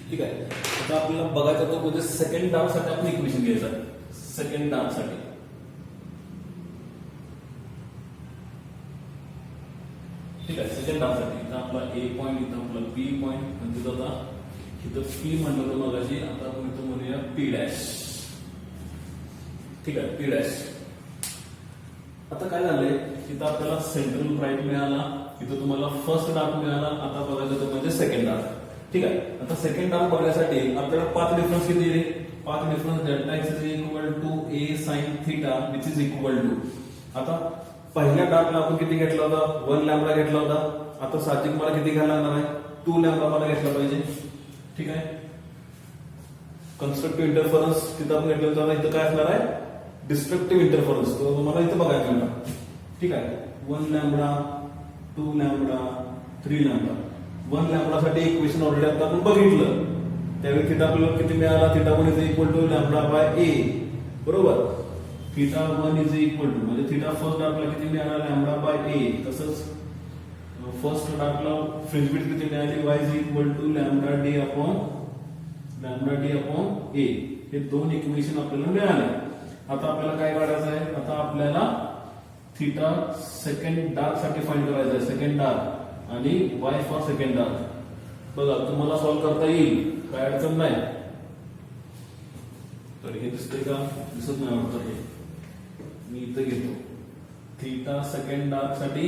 ठीक आहे. आता आपल्याला बघायचा तो म्हणजे सेकंड डार्क साठी आपण इक्वेशन घ्यायचं आहे. सेकंड डार्क साठी ठीक आहे. सेकंड डार्क साठी इथं आपला ए पॉईंट, इथं आपला बी पॉईंट, म्हणजे आता इथं पी म्हणलं होतं मगाशी, आता आपण इथं म्हणूया पी डॅश. ठीक आहे, पी डॅश. आता काय झालंय, इथं आपल्याला सेंट्रल पॉईंट मिळाला, इथं तुम्हाला फर्स्ट डार्क मिळाला. आता बघायचं तो म्हणजे सेकंड डार्क. ठीक आहे. आता सेकंड डार्क बघण्यासाठी आपल्याला पाथ डिफरन्स किती दिले, path difference delta x is equal to a sine theta which is equal to. आता पहिल्या डार्कला आपण किती घेतला होता, 1 लॅम्बडा घेतला होता. आता साहजिक मला किती घ्यायला लागणार आहे, 2 लॅम्बडा मला घेतला पाहिजे. ठीक आहे. कन्स्ट्रक्टिव्ह इंटरफरन्स तिथं आपण घेतलं होतं, इथं काय असणार आहे, डिस्ट्रक्टिव्ह इंटरफरन्स. तो तुम्हाला इथं बघायचं होता. ठीक आहे. 1 लॅम्बडा, 2 लॅम्बडा, 3 लॅम्बडा. 1 लॅम्बडा साठी इक्वेशन ऑलरेडी आता आपण बघितलं. त्यावेळी थिटा आपल्याला किती मिळाला, theta 1 is equal to lambda by a. बरोबर. थिटा 1 इज इक्वल टू म्हणजे थिटा फर्स्ट डार्कला किती मिळाला, लॅम्बडा बाय ए. तसंच फर्स्ट डार्कला फ्रिंज बिट किती मिळाली, y is equal to lambda D upon a. हे दोन इक्वेशन आपल्याला मिळाले. आता आपल्याला काय काढायचं आहे, आता आपल्याला थिटा सेकंड डार्क साठी फाइंड करायचं आहे, सेकंड डार्क, आणि y फॉर सेकंड डार्क. बघा तुम्हाला सॉल्व्ह करता येईल, काय अडचण नाही. तर हे दिसतंय का, दिसत नाही वाटतं. हे मी इथं घेतो थिटा सेकंड डार्क साठी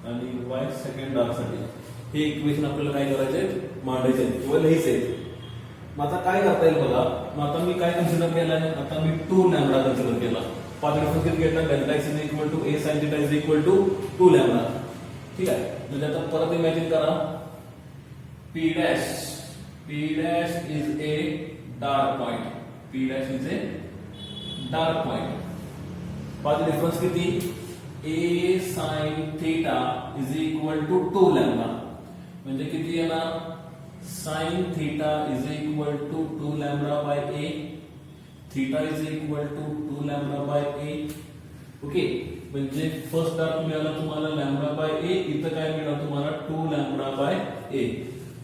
आणि y सेकंड डार्क साठी. हे इक्वेशन आपल्याला काय करायचे, मांडायचे किंवा लिहायचे. मग आता काय करता येईल बघा. मग आता मी काय कन्सिडर केलं आहे, आता मी 2 लॅम्बडा कन्सिडर केला. पाथ डिफरन्स किती घेतला, delta x is equal to a sine theta is equal to 2 lambda. ठीक आहे. म्हणजे आता परत इमॅजिन करा, P dash is a dark point, P dash is a dark point. Path difference किती, a sine theta is equal to 2 lambda. म्हणजे किती येणार, sine theta is equal to 2 lambda by a. Theta is equal to 2 lambda by a. Okay. म्हणजे first dark मिळाला तुम्हाला lambda by a, इथं काय मिळालं तुम्हाला 2 लॅम्बडा बाय ए.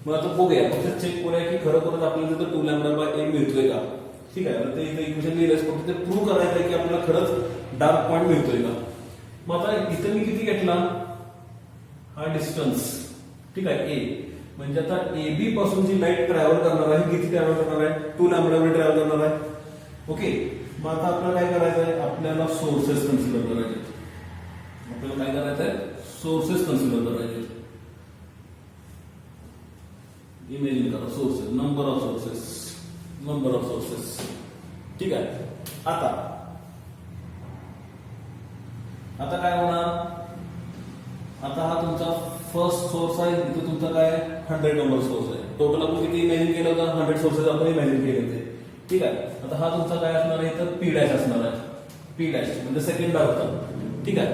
मग आता बघूया, फक्त चेक करूया की खरोखरच आपल्याला तिथं 2 लॅम्बडा बाय ए मिळतोय का. ठीक आहे. तर ते इथं इक्वेशन लिहिलंच, फक्त ते प्रूव्ह करायचं आहे की आपल्याला खरंच डार्क पॉइंट मिळतोय का. मग आता इथं मी किती घेतला, हा डिस्टन्स. ठीक आहे, ए. म्हणजे आता ए बी पासून जी लाईट ट्रॅव्हल करणार आहे, किती ट्रॅव्हल करणार आहे, 2 लॅम्बडा वर ट्रॅव्हल करणार आहे. ओके. मग आता आपल्याला काय करायचं आहे, आपल्याला सोर्सेस कन्सिडर करायचे. आपल्याला काय करायचं आहे, सोर्सेस कन्सिडर करायचे. इमेजिन करा सोर्सेस, नंबर ऑफ सोर्सेस. ठीक आहे. आता काय होणार, आता हा तुमचा फर्स्ट सोर्स आहे, इथं तुमचा काय 100 नंबर सोर्स आहे. टोटल आपण किती इमॅजिन केलं होतं, 100 सोर्सेस आपण इमॅजिन केले होते. ठीक आहे. आता हा तुमचा काय असणार आहे, तर पी डॅश असणार आहे. पी डॅश म्हणजे सेकंड डार्क होता. ठीक आहे.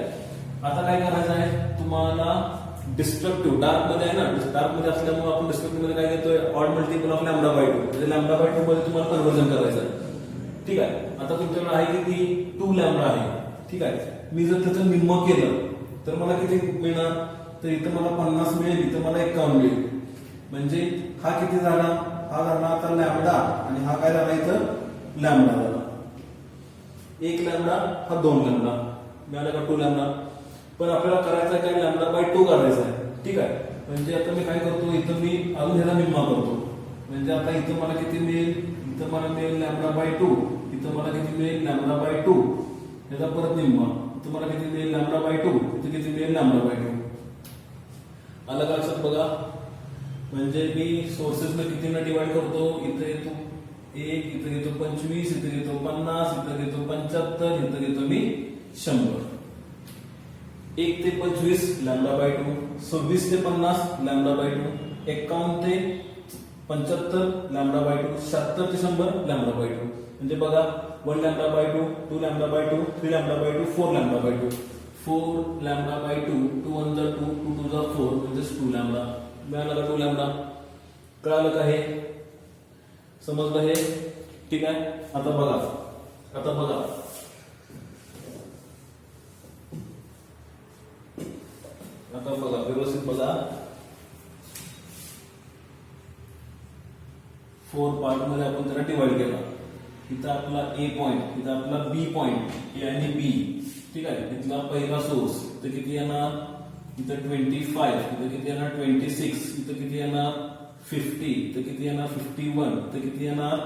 आता काय करायचं आहे, तुम्हाला डिस्ट्रक्टिव्ह डार्क मध्ये आहे ना, डार्क मध्ये असल्यामुळे आपण डिस्ट्रक्टिव्ह मध्ये काय घेतोय, odd multiple of lambda by 2, म्हणजे लॅम्बडा बाय 2 मध्ये तुम्हाला कन्वर्जन करायचं आहे. ठीक आहे. आता तुमच्याकडे आहे किती, 2 लॅम्बडा आहे. ठीक आहे. मी जर त्याचं निम्म केलं तर मला किती मिळणार, तर इथं मला 50 मिळेल, इथं मला 51 मिळेल. म्हणजे हा किती झाला, हा झाला आता लॅम्बडा, आणि हा काय झाला इथं लॅम्बडा झाला. 1 लॅम्बडा, हा 2 लॅम्बडा मिळाला का, 2 लॅम्बडा. पण आपल्याला करायचं आहे काय, लॅम्बडा बाय 2 करायचं आहे. ठीक आहे. म्हणजे आता मी काय करतो, इथं मी अजून ह्याला निम्मा करतो. म्हणजे आता इथं मला किती मिळेल, इथं मला मिळेल लॅम्बडा बाय 2, इथं मला किती मिळेल लॅम्बडा बाय 2, याचा परत निम्मा. इथं मला किती मिळेल लॅम्बडा बाय 2, इथं किती मिळेल लॅम्बडा बाय 2. अलग लक्षात बघा. म्हणजे मी सोर्सेस न किती न डिवाइड करतो, इथं येतो 1, इथं घेतो 25, इथं घेतो 50, इथं घेतो 75, इथं घेतो मी 100. 1 ते 25 लॅम्बडा बाय 2, 26 ते 50 लॅम्बडा बाय 2, 51 ते 75 लॅम्बडा बाय 2, 70 ते 100 लॅम्बडा बाय 2. म्हणजे बघा 1 lambda by 2, 2 lambda by 2, 3 lambda by 2, 4 lambda by 2, 4 lambda by 2, 2 1 जा 2, 2 2 जा 4, म्हणजे 2 लॅम्बडा मिळाला का. 2 लॅम्बडा कळालं का, हे समजलं हे. ठीक आहे. आता बघा आता बघा व्यवस्थित बघा, 4 पार्ट मध्ये आपण त्याला डिवाइड केला. इथं आपला ए पॉइंट, इथं आपला बी पॉइंट, ए आणि बी. ठीक आहे. इथला पहिला सोर्स इथं किती येणार, इथं 25, इथं किती येणार 26, इथं किती येणार 50, इथं किती येणार 51, इथं किती येणार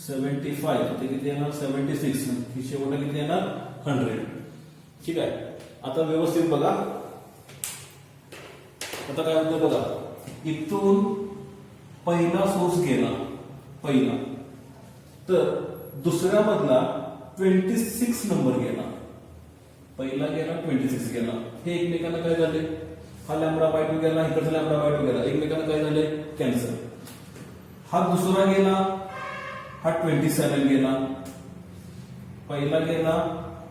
75, इथं किती येणार 76, ही शेवटला किती येणार 100. ठीक आहे. आता व्यवस्थित बघा, आता काय होतं बघा, इथून पहिला सोर्स गेला पहिला, तर दुसऱ्या मधला 26 नंबर गेला, पहिला गेला 26 गेला. हे एकमेकांना काय झाले, हा लॅम्बडा बाय 2 गेला, इकडचा लॅम्बडा बाय 2 गेला, एकमेकांना काय झाले कॅन्सल. हा दुसरा गेला, हा 27 गेला, पहिला गेला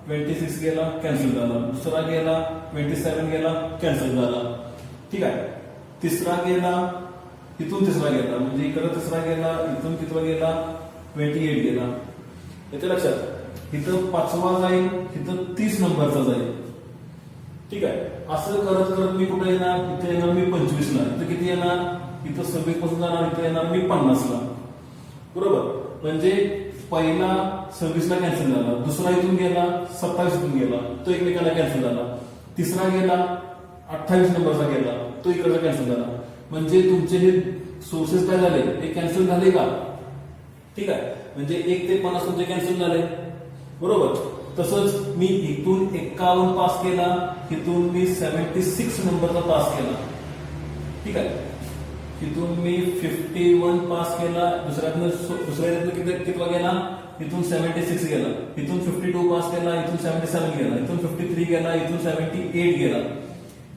26 गेला कॅन्सल झाला, दुसरा गेला 27 गेला कॅन्सल झाला. ठीक आहे. तिसरा गेला, इथून तिसरा गेला, म्हणजे इकडे तिसरा गेला, इथून कितवा गेला 28 गेला. येते लक्षात, इथं 5वा जाईल, इथं 30 नंबरचा जाईल. ठीक आहे. असं करत करत मी कुठे येणार, इथे येणार मी 25 ला, इथं किती येणार, इथं 26 पासून जाणार, इथं येणार मी 50 ला. बरोबर. म्हणजे पहिला 26 ला कॅन्सल झाला, दुसरा इथून गेला 27 इथून गेला, तो एकमेकांना कॅन्सल झाला, तिसरा गेला 28 नंबरचा गेला, तो इकडचा कॅन्सल झाला. म्हणजे तुमचे हे सोर्सेस काय झाले, हे कॅन्सल झाले का. ठीक आहे. म्हणजे 1 ते 50 तुमचे कॅन्सल झाले. बरोबर. तसंच मी इथून 51 पास केला, इथून मी 76 नंबरचा पास केला. ठीक आहे. इथून मी 51 पास केला, दुसऱ्यातनं कितवा गेला, इथून 76 गेला, इथून 52 पास केला, इथून 77 गेला, इथून 53 गेला, इथून 78 गेला.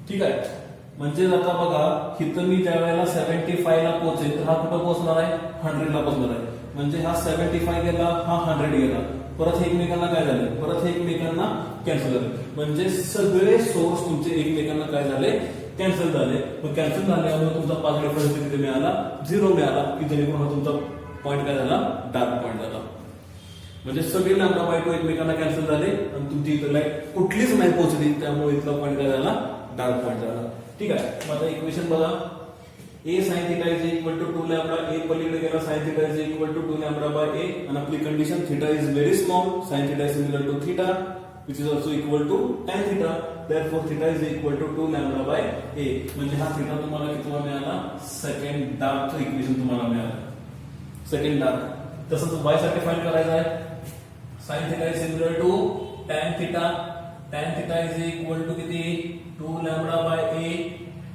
ठीक आहे. म्हणजे आता बघा, इथं मी ज्या वेळेला 75 ला पोहोचेल, तर हा कुठं पोहोचणार आहे 100 ला पोहोचणार आहे. म्हणजे हा 75 गेला, हा 100 गेला, परत हे एकमेकांना काय झाले, परत हे एकमेकांना कॅन्सल झाले. म्हणजे सगळे सोर्स तुमचे एकमेकांना काय झाले, कॅन्सल झाले. मग कॅन्सल झाल्यामुळे तुमचा पाथ रेफरन्स किती मिळाला, 0 मिळाला, की जेणेकरून हा तुमचा पॉईंट काय झाला, डार्क पॉईंट झाला. म्हणजे सगळे लॅम्बडा बाय 2 एकमेकांना कॅन्सल झाले आणि तुमची इथं लाईट कुठलीच नाही पोहोचली, त्यामुळे इथला पॉईंट काय झाला, डार्क पॉईंट झाला. ठीक आहे. मग आता इक्वेशन बघा, a sine theta is equal to 2 lambda, a पलीकडे गेला sine theta is equal to 2 lambda by a, आणि आपली condition theta is very small, sine theta is similar to theta which is also equal to tan theta, therefore theta is equal to 2 lambda by a. म्हणजे हा theta तुम्हाला कितवा मिळाला, second डार्कचं equation तुम्हाला मिळालं, second dark. तसंच y साठी find करायचं आहे, sin theta is similar to tan theta, tan theta is equal to किती 2 lambda by a,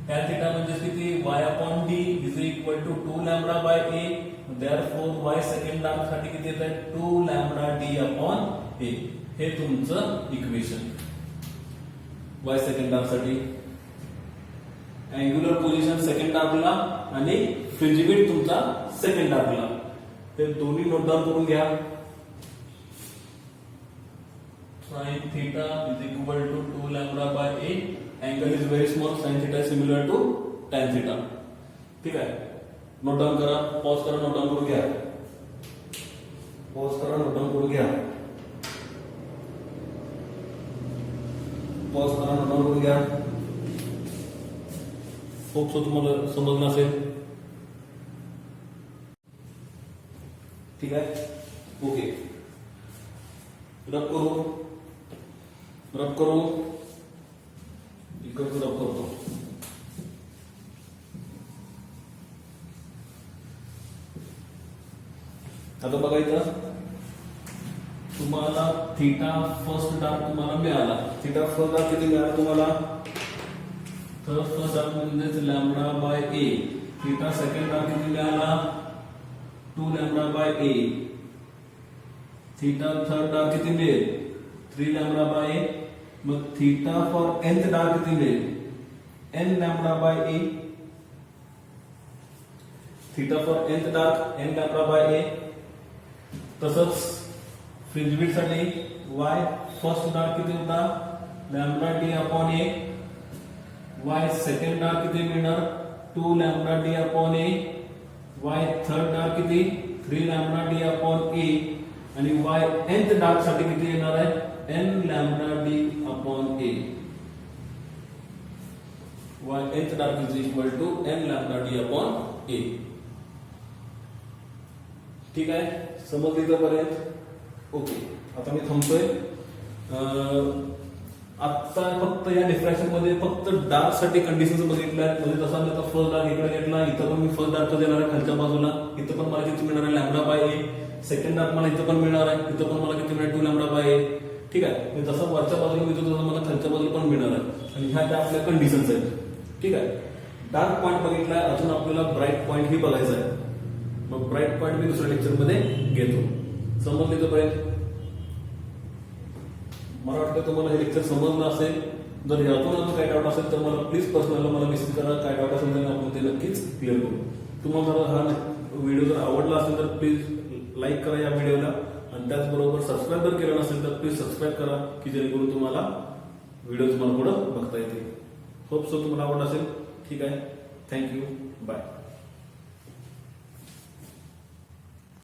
tan theta म्हणजे किती y upon d is equal to 2 lambda by a, therefore y second dark साठी किती येत आहे 2 lambda d upon a. हे तुमचं equation y second dark साठी. अँग्युलर पोझिशन सेकंड डार्कला आणि फ्रिंज विड्थ तुमचा सेकंड डार्कला, ते दोन्ही नोट डाऊन करून घ्या. sin theta is equal to 2 lambda by a, angle is very small, sin theta is similar to tan theta. ठीक आहे. Note down करा, पॉज करा, नोट डाऊन करून घ्या, पॉज करा, नोट डाऊन करून घ्या, पॉज करा, नोट डाऊन करून घ्या. होप सो तुम्हाला समजलं असेल. ठीक आहे. ओके. रब करू, रब करू, इकडचं रब करतो. आता बघा इथं तुम्हाला थीटा फर्स्ट डार्क तुम्हाला मिळाला. थीटा फर्स्ट डार्क किती मिळाला तुम्हाला, तर फर्स्ट डार्क म्हणजेच lambda by a. Theta second dark किती मिळाला 2 lambda by a. Theta third dark किती मिळेल 3 लॅम्बडा बाय ए. मग थीटा फॉर nth डार्क किती मिळेल n lambda by a. Theta for nth dark n lambda by a. तसंच fringe width साठी y first dark किती होता lambda D upon a. y second dark किती मिळणार 2 lambda D upon a. y third dark किती 3 lambda D upon ए. आणि y nth dark साठी किती येणार आहे n lambda D upon a. nth dark is equal to n lambda D upon a. ठीक आहे, समजली इथपर्यंत? ओके, आता मी थांबतोय. आता फक्त या डिफ्रॅक्शन मध्ये फक्त डार्क साठी कंडिशन्स बघितल्या आहेत. म्हणजे जसा मी आता फर्स्ट डार्क इकडे घेतला, इथं पण मी फर्स्ट डार्क देणार आहे खालच्या बाजूला. इथं पण मला किती मिळणार आहे? Lambda by A. Second dark मला इथं पण मिळणार आहे, इथं पण मला किती मिळणार? 2 लॅम्बडा बाय ए. ठीक आहे, जसं वरच्या बाजूला मिळतो तसं मला खालच्या बाजूला पण मिळणार आहे. आणि ह्या त्या आपल्या कंडिशन्स आहेत. ठीक आहे, डार्क पॉईंट बघितलाय, अजून आपल्याला ब्राईट पॉईंट ही बघायचा आहे. मग ब्राईट पॉईंट मी दुसऱ्या लेक्चर मध्ये घेतो. समजले तोपर्यंत? मला वाटतं तुम्हाला हे लेक्चर समजलं असेल. जर यातून अजून काही डाऊट असेल तर मला प्लीज पर्सनल मला मेसेज करा. काय डाऊट असेल तर आपण ते नक्कीच क्लिअर करू. तुम्हाला जर हा व्हिडिओ जर आवडला असेल तर प्लीज लाईक करा या व्हिडिओला, आणि त्याचबरोबर सबस्क्राईब जर केलं नसेल तर प्लीज सबस्क्राईब करा, की जेणेकरून तुम्हाला व्हिडिओ तुम्हाला पुढे बघता येतील. होप सो तुम्हाला आवडला असेल. ठीक आहे, थँक्यू, बाय.